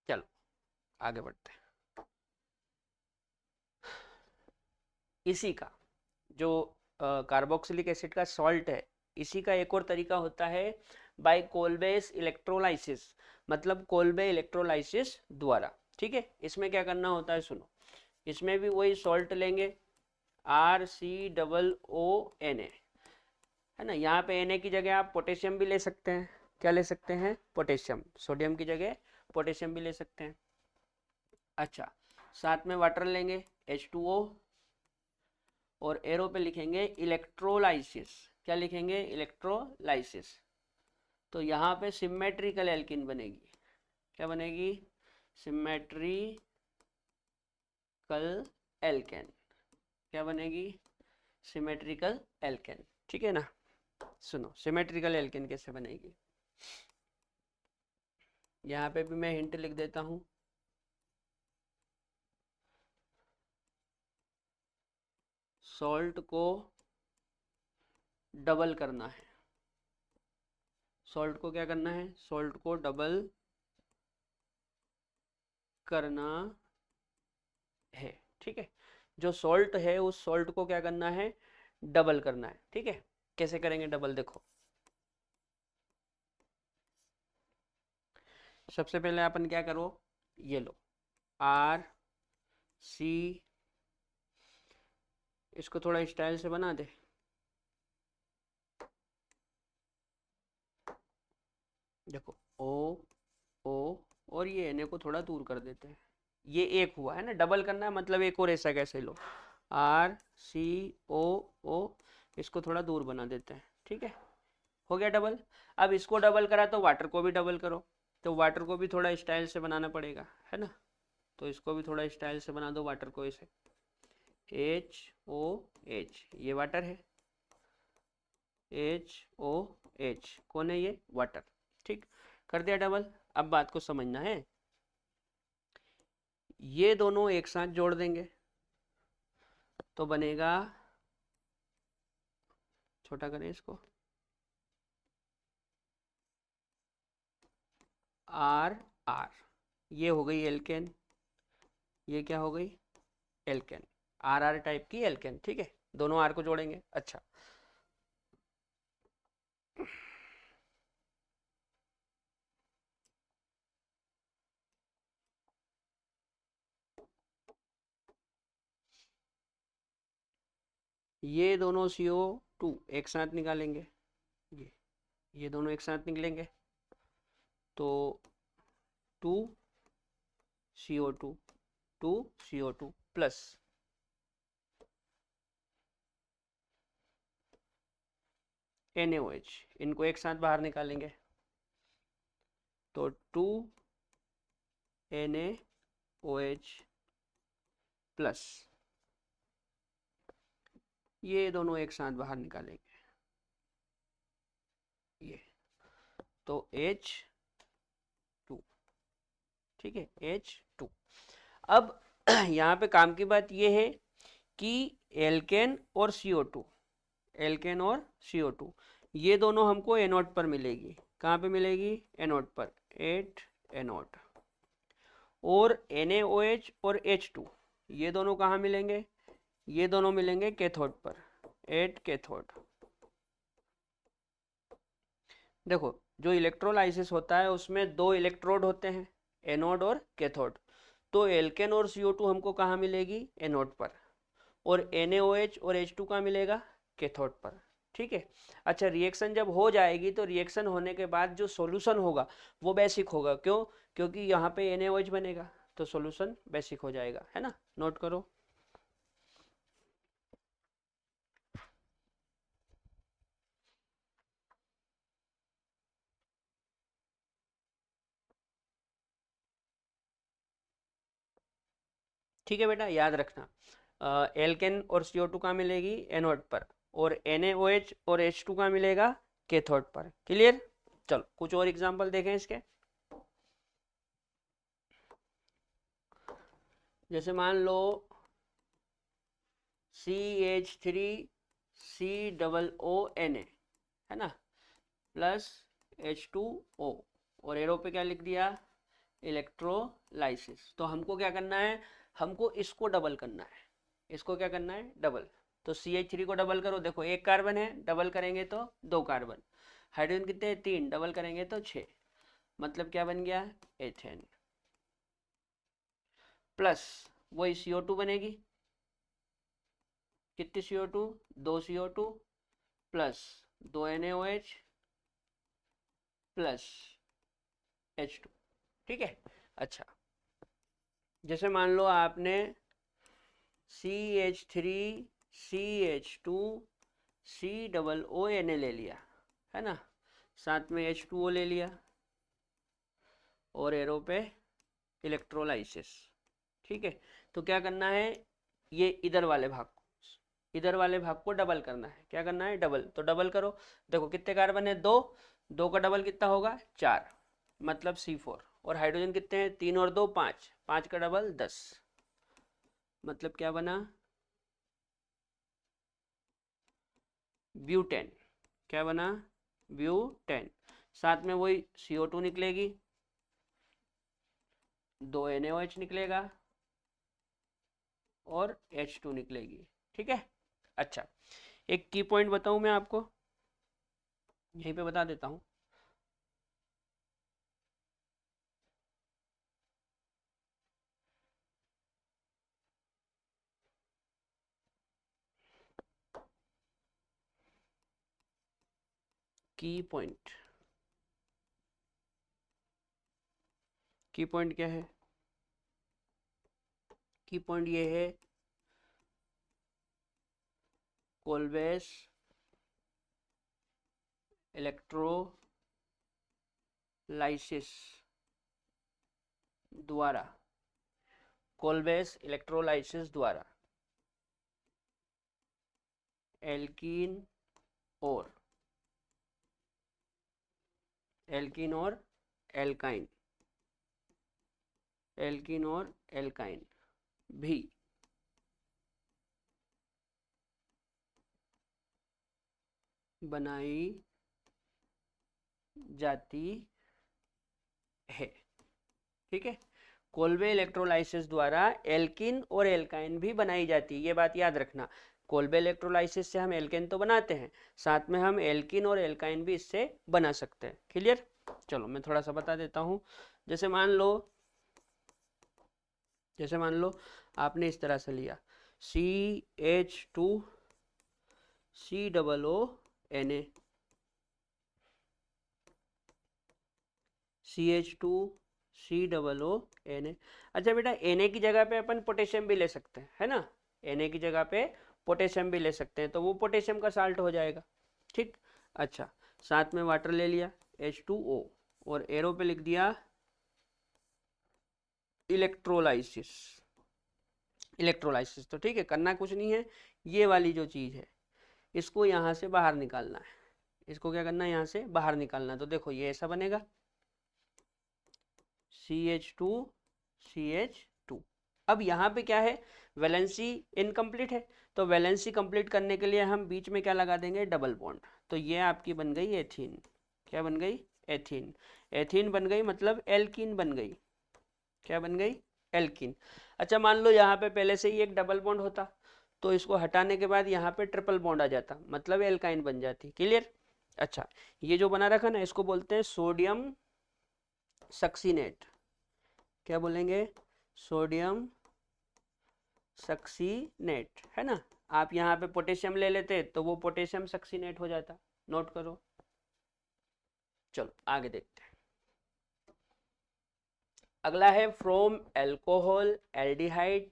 चलो आगे बढ़ते हैं। इसी का जो कार्बोक्सिलिक एसिड का सॉल्ट है, इसी का एक और तरीका होता है बाय कोलबेस इलेक्ट्रोलाइसिस, मतलब कोलबे इलेक्ट्रोलाइसिस द्वारा, ठीक है। इसमें क्या करना होता है? सुनो, इसमें भी वही सॉल्ट लेंगे RCOONA, है ना। यहाँ पे Na की जगह आप पोटेशियम भी ले सकते हैं। क्या ले सकते हैं? पोटेशियम। सोडियम की जगह पोटेशियम भी ले सकते हैं। अच्छा, साथ में वाटर लेंगे H2O और एरो पे लिखेंगे इलेक्ट्रोलाइसिस। क्या लिखेंगे? इलेक्ट्रोलाइसिस। तो यहाँ पे सिमेट्रिकल एल्किन बनेगी। क्या बनेगी? Symmetrical alkane. क्या बनेगी? सिमेट्रिकल एल्केन, ठीक है ना। सुनो सिमेट्रिकल एल्केन कैसे बनेगी, यहाँ पे भी मैं हिंट लिख देता हूँ। सॉल्ट को डबल करना है। सॉल्ट को क्या करना है? सॉल्ट को डबल करना है, ठीक है। जो सॉल्ट है उस सॉल्ट को क्या करना है? डबल करना है, ठीक है। कैसे करेंगे डबल? देखो, सबसे पहले अपन क्या करो, ये लो RC, इसको थोड़ा स्टाइल से बना दे। देखो O और ये Na को थोड़ा दूर कर देते हैं। ये एक हुआ है ना, डबल करना है मतलब एक और ऐसा कैसे लो RCOO, इसको थोड़ा दूर बना देते हैं, ठीक है। हो गया डबल। अब इसको डबल करा तो वाटर को भी डबल करो, तो वाटर को भी थोड़ा स्टाइल से बनाना पड़ेगा, है ना। तो इसको भी थोड़ा स्टाइल से बना दो वाटर को, इसे ओ एच, ये वाटर है, एच ओ एच कौन है, ये वाटर। ठीक, कर दिया डबल। अब बात को समझना है, ये दोनों एक साथ जोड़ देंगे तो बनेगा, छोटा करें इसको, आर आर, ये हो गई एल्केन, ये क्या हो गई, एल्केन, आर आर टाइप की एल्केन। ठीक है, दोनों आर को जोड़ेंगे। अच्छा, ये दोनों CO2 एक साथ निकालेंगे, ये दोनों एक साथ निकलेंगे तो 2CO2, 2CO2 प्लस NaOH, इनको एक साथ बाहर निकालेंगे तो 2NaOH प्लस, ये दोनों एक साथ बाहर निकालेंगे, ये तो H2। ठीक है, H2। अब यहाँ पे काम की बात ये है कि एल्केन और CO2, एल्केन और CO2 ये दोनों हमको एनोड पर मिलेगी। कहाँ पे मिलेगी, एनोड पर, 8 एनोड। और NaOH और H2 ये दोनों कहाँ मिलेंगे, ये दोनों मिलेंगे कैथोड पर, 8 कैथोड। देखो, जो इलेक्ट्रोलाइसिस होता है उसमें दो इलेक्ट्रोड होते हैं, एनोड और कैथोड। तो एल्केन और CO2 हमको कहाँ मिलेगी, एनोड पर, और NaOH और H2 का मिलेगा, कैथोड पर। ठीक है। अच्छा, रिएक्शन जब हो जाएगी तो रिएक्शन होने के बाद जो सॉल्यूशन होगा वो बेसिक होगा। क्यों, क्योंकि यहाँ पे NaOH बनेगा तो सॉल्यूशन बेसिक हो जाएगा, है ना। नोट करो। ठीक है बेटा, याद रखना, एल्केन और CO2 का मिलेगी एनोड पर, और NaOH और H2 का मिलेगा कैथोड पर। क्लियर। चलो कुछ और एग्जांपल देखें इसके। जैसे मान लो CH3COONA, है ना, प्लस H2O, और एरो पे क्या लिख दिया, इलेक्ट्रोलाइसिस। तो हमको क्या करना है, हमको इसको डबल करना है, इसको क्या करना है, डबल। तो CH3 को डबल करो, देखो एक कार्बन है, डबल करेंगे तो दो कार्बन, हाइड्रोजन कितने हैं, 3, डबल करेंगे तो 6, मतलब क्या बन गया, एथेन। प्लस वही CO2 बनेगी, कितनी CO2, 2 CO2 plus 2 NaOH plus H2। ठीक है। अच्छा, जैसे मान लो आपने CH3CH2COONA ले लिया, है ना, साथ में H2O ले लिया, और एरो पे इलेक्ट्रोलाइसिस। ठीक है। तो क्या करना है, ये इधर वाले भाग को डबल करना है। क्या करना है, डबल। तो डबल करो, देखो कितने कार्बन है, दो, दो का डबल कितना होगा, 4, मतलब C4। और हाइड्रोजन कितने हैं, 3 और 2 5, 5 का डबल 10, मतलब क्या बना, ब्यूटेन। क्या बना, ब्यूटेन। साथ में वही CO2 निकलेगी, 2 NaOH निकलेगा, और H2 निकलेगी। ठीक है। अच्छा, एक की पॉइंट बताऊं मैं आपको, यहीं पे बता देता हूं। की पॉइंट, की पॉइंट क्या है, की पॉइंट ये है, कोलवेस इलेक्ट्रोलाइसिस द्वारा, कोलवेस इलेक्ट्रोलाइसिस द्वारा एल्कीन और एल्काइन, एल्कीन और एल्काइन भी बनाई जाती है। ठीक है, कोल्बे इलेक्ट्रोलाइसिस द्वारा एल्किन और एल्काइन भी बनाई जाती है, ये बात याद रखना। कोल्बे इलेक्ट्रोलाइसिस से हम एल्केन तो बनाते हैं, साथ में हम एल्किन और एल्काइन भी इससे बना सकते हैं। क्लियर? चलो मैं थोड़ा सा बता देता हूँ। जैसे मान लो आपने इस तरह से लिया CH2 COO Na, CH2 COO Na। अच्छा बेटा, Na की जगह पे अपन पोटेशियम भी ले सकते हैं, है ना? Na की जगह पे पोटेशियम भी ले सकते हैं, तो वो पोटेशियम का साल्ट हो जाएगा। ठीक, अच्छा, साथ में वाटर ले लिया H2O और एरो पे लिख दिया इलेक्ट्रोलाइसिस। इलेक्ट्रोलाइसिस तो ठीक है, करना कुछ नहीं है, ये वाली जो चीज़ है इसको यहाँ से बाहर निकालना है। इसको क्या करना है? यहाँ से बाहर निकालना है। तो देखो ये ऐसा बनेगा CH2 CH2। अब यहाँ पे क्या है? वैलेंसी इनकम्प्लीट है, तो वैलेंसी कंप्लीट करने के लिए हम बीच में क्या लगा देंगे? Double bond. तो ये आपकी बन गई एथीन। क्या बन गई? एथीन। एथीन बन गई मतलब एल्कीन बन गई। क्या बन गई? एल्कीन। अच्छा, मान लो यहाँ पे पहले से ही एक डबल बॉन्ड होता, तो इसको हटाने के बाद यहाँ पे ट्रिपल बॉन्ड आ जाता, मतलब एल्काइन बन जाती। क्लियर? अच्छा, ये जो बना रखा ना, इसको बोलते हैं सोडियम सक्सीनेट। क्या बोलेंगे? सोडियम सक्सीनेट, है ना? आप यहाँ पे पोटेशियम ले लेते तो वो पोटेशियम सक्सीनेट हो जाता। नोट करो। चलो आगे देखते हैं। अगला है from alcohol, aldehyde,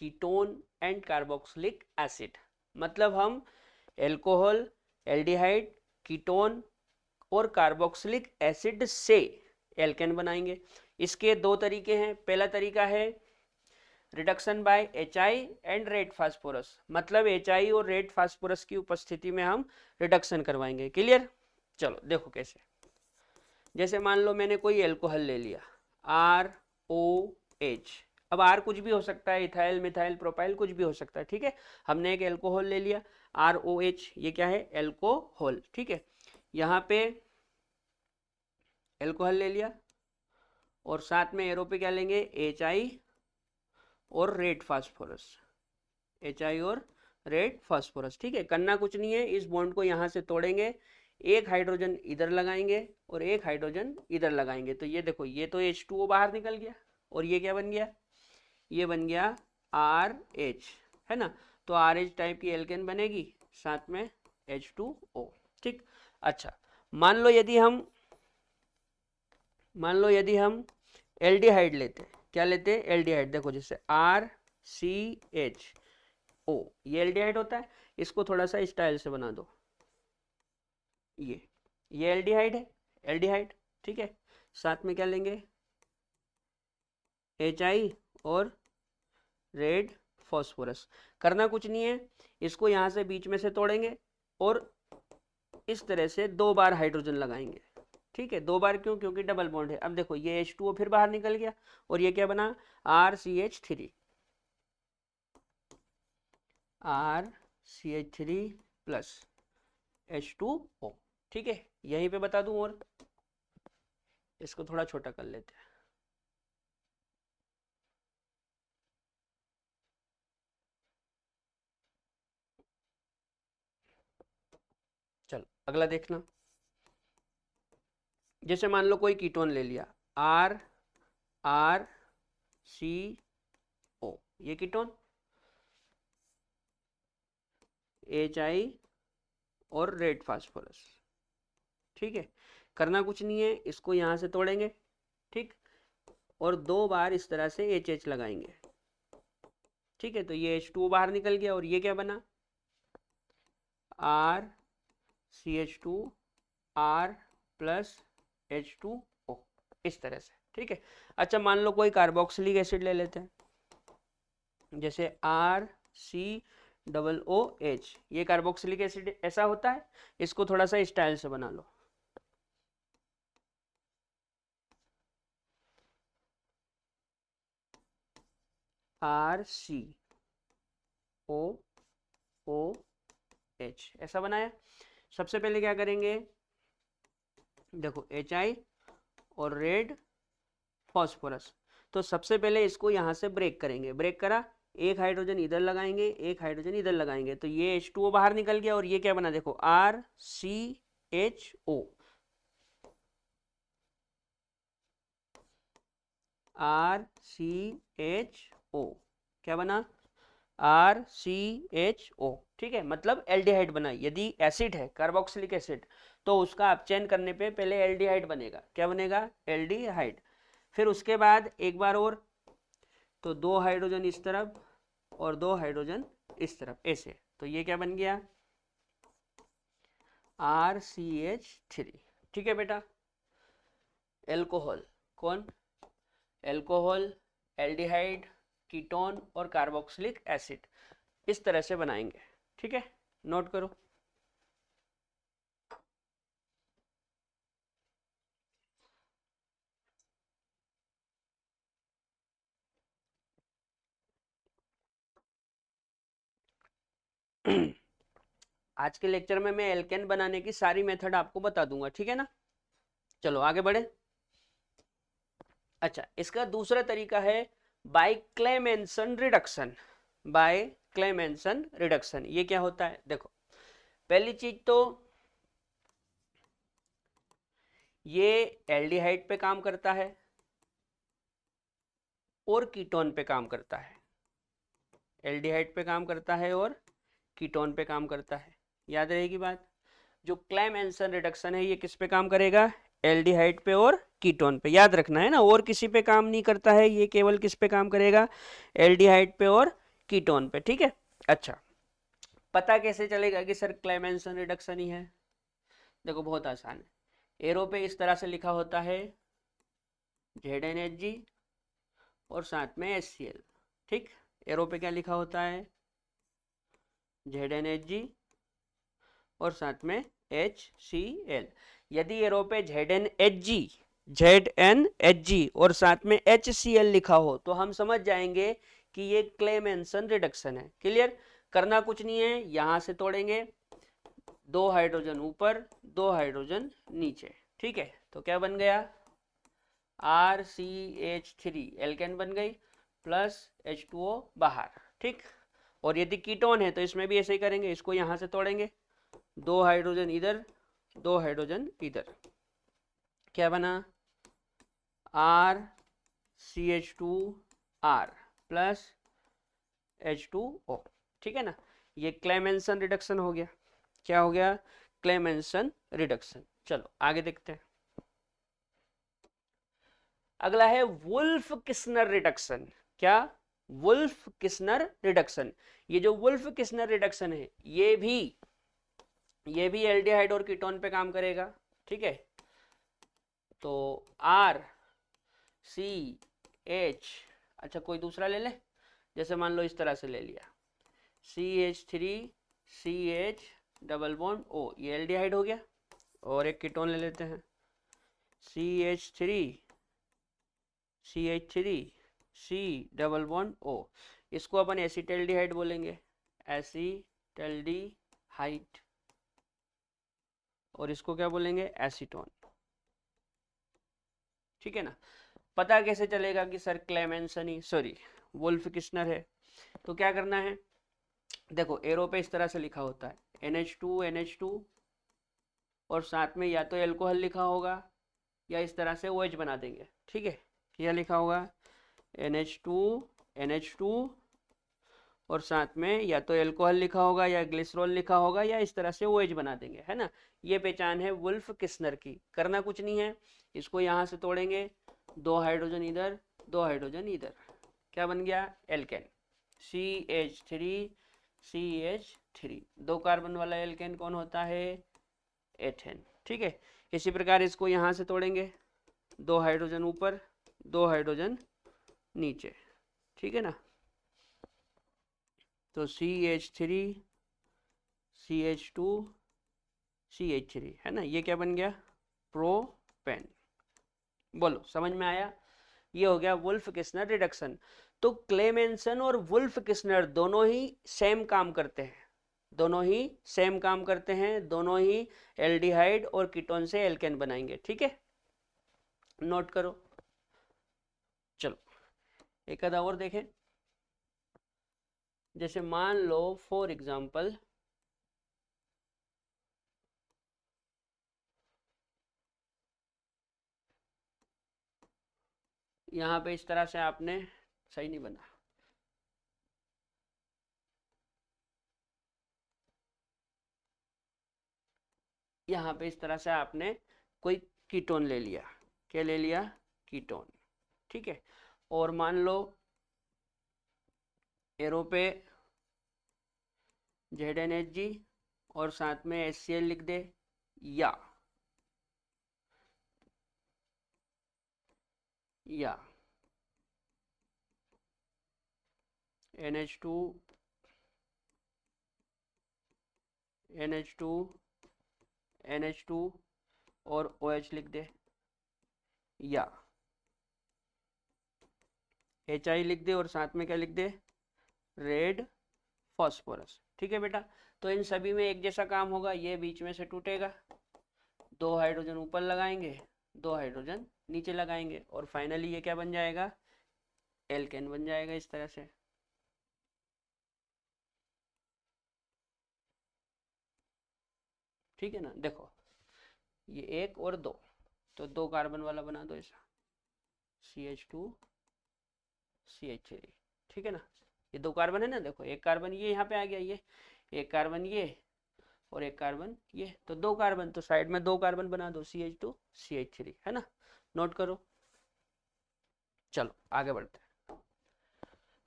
ketone and carboxylic acid. मतलब हम एल्कोहल, एल्डिहाइड, कीटोन और कार्बोक्सिलिक एसिड से एल्केन बनाएंगे। इसके दो तरीके हैं। पहला तरीका है reduction by HI and red phosphorus, मतलब HI और रेड फास्फोरस की उपस्थिति में हम रिडक्शन करवाएंगे। क्लियर? चलो देखो कैसे। जैसे मान लो मैंने कोई एल्कोहल ले लिया ROH। अब R कुछ भी हो सकता है, इथाइल, मिथाइल, प्रोपाइल, कुछ भी हो सकता है। ठीक है, हमने एक एल्कोहल ले लिया ROH, ये क्या है? एल्कोहल। ठीक है, यहाँ पे एल्कोहल ले लिया और साथ में एरो पे क्या लेंगे? HI और रेड फास्फोरस। HI और रेड फास्फोरस। ठीक है, करना कुछ नहीं है, इस बॉन्ड को यहाँ से तोड़ेंगे, एक हाइड्रोजन इधर लगाएंगे और एक हाइड्रोजन इधर लगाएंगे। तो ये देखो, ये तो H2O बाहर निकल गया और ये क्या बन गया? ये बन गया RH, है ना? तो RH टाइप की एल्केन बनेगी, साथ में H2O। ठीक, अच्छा, मान लो यदि हम एल्डिहाइड लेते हैं। क्या लेते हैं? एल्डिहाइड। देखो जैसे RCHO, ये एल्डिहाइड होता है। इसको थोड़ा सा स्टाइल से बना दो। ये एल्डिहाइड है, एल्डिहाइड। ठीक है, साथ में क्या लेंगे? HI और रेड फॉस्फोरस। करना कुछ नहीं है, इसको यहाँ से बीच में से तोड़ेंगे और इस तरह से 2 बार हाइड्रोजन लगाएंगे। ठीक है, 2 बार क्यों? क्योंकि डबल बॉन्ड है। अब देखो ये H2O फिर बाहर निकल गया और ये क्या बना? RCH3। RCH3 plus H2O। ठीक है, यहीं पे बता दूं और इसको थोड़ा छोटा कर लेते हैं। चलो अगला देखना। जैसे मान लो कोई कीटोन ले लिया RRCO, ये कीटोन HI और रेड फास्फोरस। ठीक है, करना कुछ नहीं है, इसको यहाँ से तोड़ेंगे। ठीक, और 2 बार इस तरह से HH लगाएंगे। ठीक है, तो ये H2O बाहर निकल गया और ये क्या बना? RCH2 R प्लस H2O, इस तरह से। ठीक है, अच्छा, मान लो कोई कार्बोक्सिलिक एसिड ले लेते हैं। जैसे RCOO डबल ओ एच, ये कार्बोक्सिलिक एसिड ऐसा होता है। इसको थोड़ा सा स्टाइल से बना लो, आर सी ओ ओ एच, ऐसा बनाया। सबसे पहले क्या करेंगे, देखो एच आई और रेड फॉस्फोरस, तो सबसे पहले इसको यहाँ से ब्रेक करेंगे। ब्रेक करा, एक हाइड्रोजन इधर लगाएंगे, एक हाइड्रोजन इधर लगाएंगे, तो ये H2O बाहर निकल गया और ये क्या बना, देखो R C H O, R C H O क्या बना, आर सी एच ओ, ठीक है, मतलब एल्डिहाइड बना। यदि एसिड है कार्बोक्सिलिक एसिड, तो उसका अपचयन करने पे पहले एल्डिहाइड बनेगा। क्या बनेगा, एल्डिहाइड। फिर उसके बाद एक बार और, तो 2 हाइड्रोजन इस तरफ और 2 हाइड्रोजन इस तरफ, ऐसे, तो ये क्या बन गया, RCH3, ठीक है बेटा। एल्कोहल, कौन, एल्कोहल, एल्डिहाइड, कीटोन और कार्बोक्सिलिक एसिड, इस तरह से बनाएंगे, ठीक है, नोट करो। आज के लेक्चर में मैं एल्केन बनाने की सारी मेथड आपको बता दूंगा, ठीक है ना। चलो आगे बढ़े। अच्छा, इसका दूसरा तरीका है by Clemmensen reduction. By Clemmensen reduction, ये क्या होता है, देखो पहली चीज तो ये एल्डिहाइड पे काम करता है और कीटोन पे काम करता है। एल्डिहाइड पे काम करता है और कीटोन पे काम करता है, याद रहेगी बात। जो क्लेमेंसन रिडक्शन है ये किस पे काम करेगा, एल्डिहाइड पे और कीटोन पे, याद रखना है ना, और किसी पे काम नहीं करता है, ये केवल किस पे काम करेगा, एल्डिहाइड पे और कीटोन पे, ठीक है। अच्छा, पता कैसे चलेगा कि सर क्लेमेंसन रिडक्शन ही है, देखो बहुत आसान है। एरो पे इस तरह से लिखा होता है ZnHg और साथ में HCl, ठीक। एरो पे क्या लिखा होता है, ZnHg और साथ में HCl। यदि एरो पे ZnHg और साथ में HCl लिखा हो तो हम समझ जाएंगे कि ये क्लेमेंसन रिडक्शन है। क्लियर, करना कुछ नहीं है, यहां से तोड़ेंगे, 2 हाइड्रोजन ऊपर 2 हाइड्रोजन नीचे, ठीक है, तो क्या बन गया, RCH3 एल्केन बन गई, प्लस H2O बाहर, ठीक। और यदि कीटोन है तो इसमें भी ऐसे ही करेंगे, इसको यहां से तोड़ेंगे, 2 हाइड्रोजन इधर 2 हाइड्रोजन इधर, क्या बना, RCH2R प्लस H2O, ठीक है ना। ये क्लेमेंसन रिडक्शन हो गया। क्या हो गया, क्लेमेंसन रिडक्शन। चलो आगे देखते हैं। अगला है वुल्फ किस्नर रिडक्शन। क्या, वुल्फ किस्नर रिडक्शन। ये जो वुल्फ किस्नर रिडक्शन है ये भी एल्डिहाइड और कीटोन पे काम करेगा, ठीक है। तो आर सी एच, अच्छा कोई दूसरा ले ले, जैसे मान लो इस तरह से ले लिया, CH3 CH double bond O, ये एल्डिहाइड हो गया। और एक कीटोन ले लेते हैं, CH3 CH3 C double bond O, इसको अपन एसिटल्डिहाइड बोलेंगे, एसिटल्डिहाइड, और इसको क्या बोलेंगे, एसीटोन, ठीक है ना। पता कैसे चलेगा कि सर क्लेमेंसन ही, सॉरी वुल्फ किस्नर है, तो क्या करना है, देखो एरो पे इस तरह से लिखा होता है NH2 और साथ में या तो एल्कोहल लिखा होगा या इस तरह से OH बना देंगे, ठीक है। क्या लिखा होगा, NH2 और साथ में या तो एल्कोहल लिखा होगा या ग्लिसरॉल लिखा होगा या इस तरह से OH बना देंगे, है ना। ये पहचान है वुल्फ किस्नर की। करना कुछ नहीं है, इसको यहाँ से तोड़ेंगे, 2 हाइड्रोजन इधर 2 हाइड्रोजन इधर, क्या बन गया, एल्केन, CH3 2 कार्बन वाला एल्केन कौन होता है, एथेन, ठीक है। इसी प्रकार इसको यहाँ से तोड़ेंगे, 2 हाइड्रोजन ऊपर 2 हाइड्रोजन नीचे, ठीक है ना। तो CH3 CH2 CH3 है ना, ये क्या बन गया, प्रोपेन। बोलो समझ में आया, ये हो गया वुल्फ किस्नर रिडक्शन। तो क्लेमेंसन और वुल्फ किस्नर दोनों ही सेम काम करते हैं, दोनों ही सेम काम करते हैं, दोनों ही एल्डिहाइड और कीटोन से एल्केन बनाएंगे, ठीक है, नोट करो। चलो एक आधा और देखें। जैसे मान लो फॉर एग्जांपल यहाँ पे इस तरह से आपने, सही नहीं बना, यहाँ पे इस तरह से आपने कोई कीटोन ले लिया, क्या ले लिया, कीटोन, ठीक है। और मान लो एरो पे ZnHg और साथ में HCl लिख दे, या NH2 NH2 और OH लिख दे, या HI लिख दे और साथ में क्या लिख दे, रेड फॉस्फोरस, ठीक है बेटा। तो इन सभी में एक जैसा काम होगा, ये बीच में से टूटेगा, 2 हाइड्रोजन ऊपर लगाएंगे, 2 हाइड्रोजन नीचे लगाएंगे, और फाइनली ये क्या बन जाएगा, एल्केन बन जाएगा इस तरह से। ठीक है ना, देखो ये 1 और 2, तो 2 कार्बन वाला बना दो ऐसा, CH2 CH3, ठीक है ना। ये 2 कार्बन है ना, देखो एक कार्बन ये यहाँ पे आ गया, ये एक कार्बन ये और एक कार्बन ये, तो 2 कार्बन, तो साइड में 2 कार्बन बना दो, CH2 CH3, है ना, नोट करो। चलो आगे बढ़ते हैं।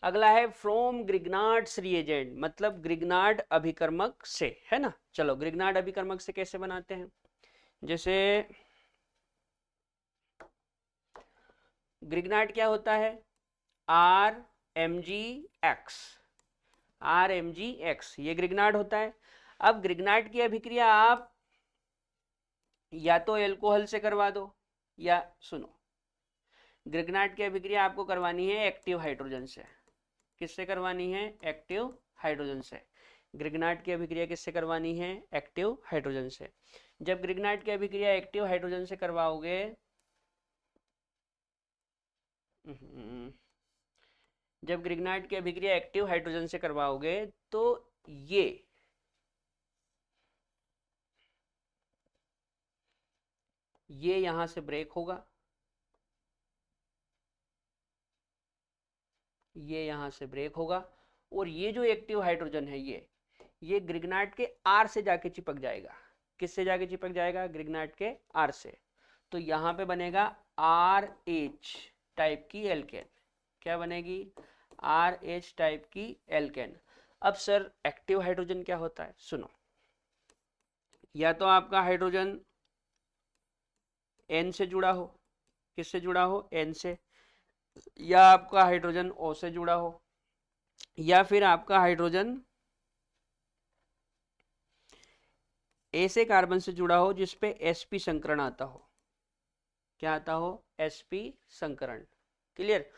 अगला है फ्रॉम ग्रिग्नार्ड्स रिएजेंट, मतलब ग्रिग्नार्ड अभिकर्मक से, है ना। चलो ग्रिग्नार्ड अभिकर्मक से कैसे बनाते हैं, जैसे ग्रिग्नार्ड क्या होता है, RMgX, RMgX ये ग्रिग्नार्ड होता है। अब ग्रिग्नार्ड की अभिक्रिया आप या तो एल्कोहल से करवा दो, या सुनो, ग्रिग्नार्ड की अभिक्रिया आपको करवानी है एक्टिव हाइड्रोजन से। किससे करवानी है, एक्टिव हाइड्रोजन से। ग्रिग्नार्ड की अभिक्रिया किससे करवानी है, एक्टिव हाइड्रोजन से। जब ग्रिग्नार्ड की अभिक्रिया एक्टिव हाइड्रोजन से करवाओगे, जब ग्रिग्नार्ड की अभिक्रिया एक्टिव हाइड्रोजन से करवाओगे तो ये यहां से ब्रेक होगा, ये यहां से ब्रेक होगा, और ये जो एक्टिव हाइड्रोजन है ये ग्रिग्नार्ड के आर से जाके चिपक जाएगा। किससे जाके चिपक जाएगा, ग्रिग्नार्ड के आर से। तो यहां पे बनेगा RH टाइप की एल्केन। क्या बनेगी, RH टाइप की एल्केन। अब सर एक्टिव हाइड्रोजन क्या होता है, सुनो, या तो आपका हाइड्रोजन N से जुड़ा हो, किससे जुड़ा हो, N से, या आपका हाइड्रोजन O से जुड़ा हो, या फिर आपका हाइड्रोजन A से कार्बन से जुड़ा हो जिसपे sp संकरण आता हो। क्या आता हो, sp संकरण। क्लियर।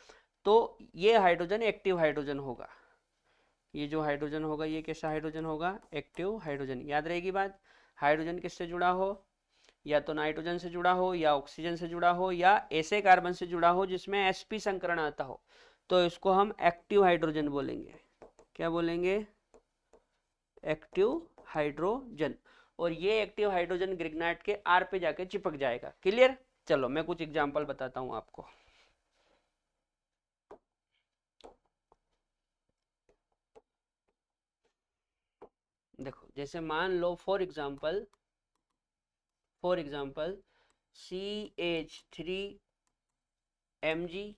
तो ये हाइड्रोजन एक्टिव हाइड्रोजन होगा, ये जो हाइड्रोजन होगा ये कैसा हाइड्रोजन होगा, एक्टिव हाइड्रोजन। याद रहेगी बात, हाइड्रोजन किससे जुड़ा हो, या तो नाइट्रोजन से जुड़ा हो, या ऑक्सीजन से जुड़ा हो, या ऐसे कार्बन से जुड़ा हो जिसमें sp संकरण आता हो, तो इसको हम एक्टिव हाइड्रोजन बोलेंगे। क्या बोलेंगे, एक्टिव हाइड्रोजन। और ये एक्टिव हाइड्रोजन ग्रिग्नार्ड के आर पे जाके चिपक जाएगा। क्लियर। चलो मैं कुछ एग्जांपल बताता हूं आपको। देखो जैसे मान लो फॉर एग्जांपल CH3Mg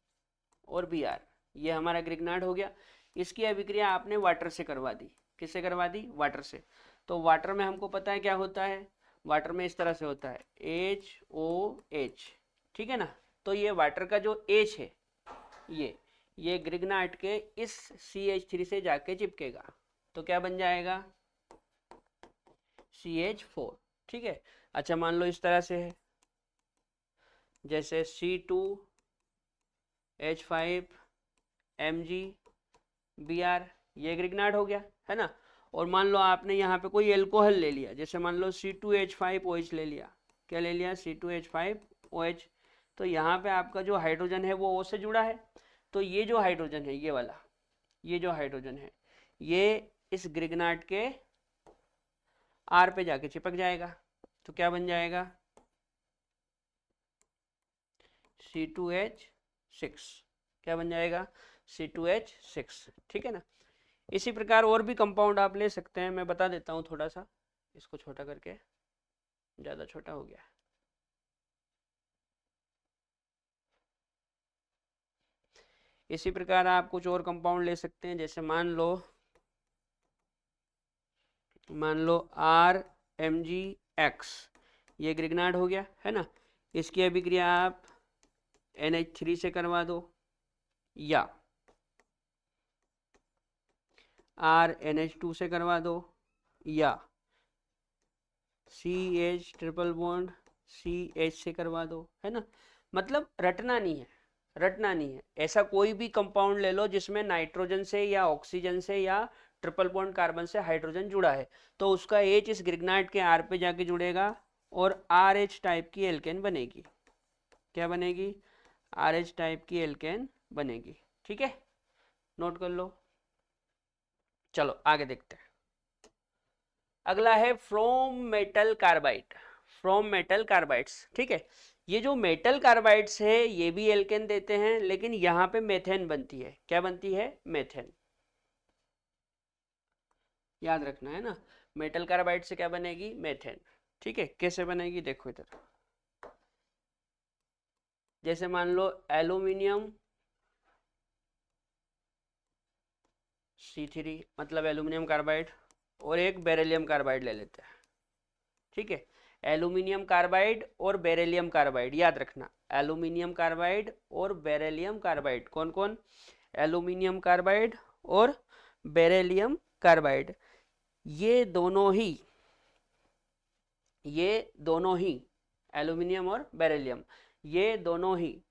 और Br, ये हमारा ग्रिग्नार्ड हो गया। इसकी अभिक्रिया आपने वाटर से करवा दी। किससे करवा दी, वाटर से। तो वाटर में हमको पता है क्या होता है, वाटर में इस तरह से होता है HOH, ठीक है ना। तो ये वाटर का जो H है, ये ग्रिग्नाट के इस CH3 से जाके चिपकेगा, तो क्या बन जाएगा CH4। ठीक है। अच्छा मान लो इस तरह से है, जैसे C2H5Mg Br, ये ग्रिग्नाट हो गया है ना। और मान लो आपने यहाँ पे कोई एल्कोहल ले लिया, जैसे मान लो C2H5OH ले लिया। क्या ले लिया? C2H5OH। तो यहाँ पे आपका जो हाइड्रोजन है वो O से जुड़ा है, तो ये जो हाइड्रोजन है ये वाला, ये जो हाइड्रोजन है ये इस ग्रिग्नाट के R पे जाके चिपक जाएगा, तो क्या बन जाएगा C2H6। क्या बन जाएगा C2H6। ठीक है ना। इसी प्रकार और भी कंपाउंड आप ले सकते हैं, मैं बता देता हूँ थोड़ा सा, इसको छोटा करके, ज़्यादा छोटा हो गया। इसी प्रकार आप कुछ और कंपाउंड ले सकते हैं, जैसे मान लो RMgX, ये ग्रिग्नाट हो गया है ना। इसकी अभिक्रिया आप NH3 से करवा दो, या RNH2 से करवा दो, या CH ट्रिपल बॉन्ड CH से करवा दो, है ना। मतलब रटना नहीं है, रटना नहीं है। ऐसा कोई भी कंपाउंड ले लो जिसमें नाइट्रोजन से या ऑक्सीजन से या ट्रिपल बॉन्ड कार्बन से हाइड्रोजन जुड़ा है, तो उसका H इस ग्रिग्नाइट के R पे जाके जुड़ेगा और RH टाइप की एल्केन बनेगी। क्या बनेगी? RH टाइप की एल्केन बनेगी। ठीक है, नोट कर लो। चलो आगे देखते हैं। अगला है from metal carbide, from metal carbides. ठीक है, ये जो मेटल कार्बाइड्स है ये भी एल्केन देते हैं, लेकिन यहाँ पे मेथेन बनती है। क्या बनती है? मेथेन। याद रखना है ना, मेटल कार्बाइड से क्या बनेगी? मेथेन। ठीक है, कैसे बनेगी देखो इधर। जैसे मान लो एल्यूमिनियम C3, मतलब एल्यूमिनियम कार्बाइड, और एक बेरिलियम कार्बाइड ले लेते हैं। ठीक है, एल्यूमिनियम कार्बाइड और बेरिलियम कार्बाइड, याद रखना, एल्यूमिनियम कार्बाइड और बेरिलियम कार्बाइड। कौन कौन? एल्यूमिनियम कार्बाइड और बेरिलियम कार्बाइड, ये दोनों ही एल्यूमिनियम और बेरिलियम, ये दोनों ही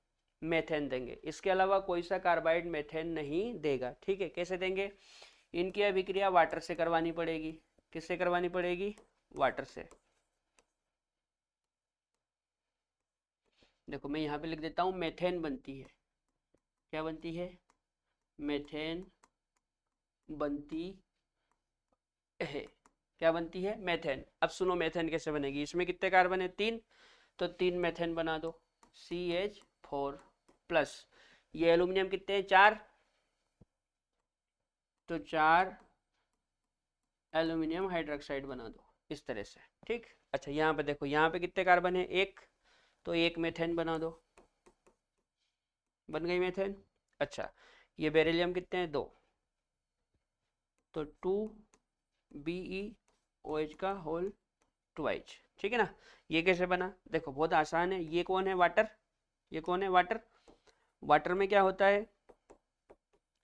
मेथेन देंगे। इसके अलावा कोई सा कार्बाइड मेथेन नहीं देगा। ठीक है, कैसे देंगे? इनकी अभिक्रिया वाटर से करवानी पड़ेगी। किससे करवानी पड़ेगी? वाटर से। देखो मैं यहाँ पे लिख देता हूँ, मेथेन बनती है। क्या बनती है? मेथेन बनती है। क्या बनती है? मेथेन। अब सुनो मेथेन कैसे बनेगी। इसमें कितने कार्बन है? 3, तो 3 मेथेन बना दो, CH4 प्लस, ये एल्यूमिनियम कितने हैं? 4, तो 4 एल्यूमिनियम हाइड्रोक्साइड बना दो, इस तरह से। ठीक। अच्छा यहाँ पे देखो, यहाँ पे कितने कार्बन है? 1, तो 1 मेथेन बना दो, बन गई मेथेन। अच्छा ये बेरिलियम कितने हैं? 2, तो 2BeOH का होल ट्वाइस। ठीक है ना। ये कैसे बना? देखो बहुत आसान है। ये कौन है? वाटर। ये कौन है? वाटर। वाटर में क्या होता है?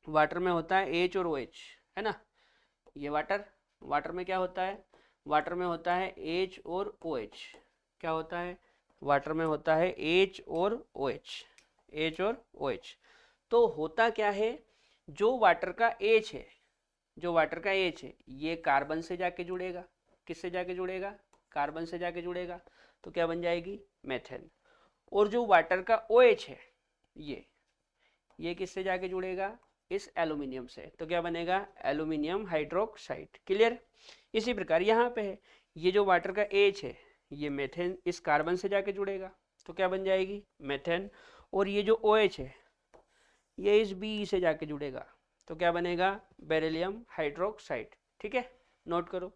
वाटर में होता है H और OH, है ना। ये वाटर, वाटर में क्या होता है? वाटर में होता है H और OH। क्या होता है? वाटर में होता है H और OH, H और OH। तो होता क्या है, जो वाटर का H है, जो वाटर का H है, ये कार्बन से जाके जुड़ेगा। किससे जाके जुड़ेगा? कार्बन से जाके जुड़ेगा, तो क्या बन जाएगी? मेथेन। और जो वाटर का OH है, ये किससे जाके जुड़ेगा? इस एल्यूमिनियम से, तो क्या बनेगा? Aluminium hydroxide. क्लियर। इसी प्रकार यहाँ पे है, ये जो वाटर का H है, ये मेथेन इस कार्बन से जाके जुड़ेगा, तो क्या बन जाएगी? मेथेन। और ये जो OH है, ये इस Be से जाके जुड़ेगा, तो क्या बनेगा? Beryllium hydroxide. ठीक है, नोट करो।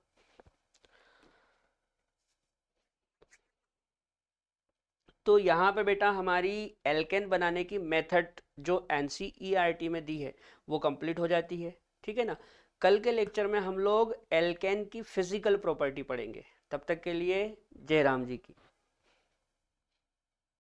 तो यहाँ पे बेटा हमारी एल्केन बनाने की मेथड जो NCERT में दी है वो कंप्लीट हो जाती है। ठीक है ना। कल के लेक्चर में हम लोग एल्केन की फिजिकल प्रॉपर्टी पढ़ेंगे। तब तक के लिए जय राम जी की।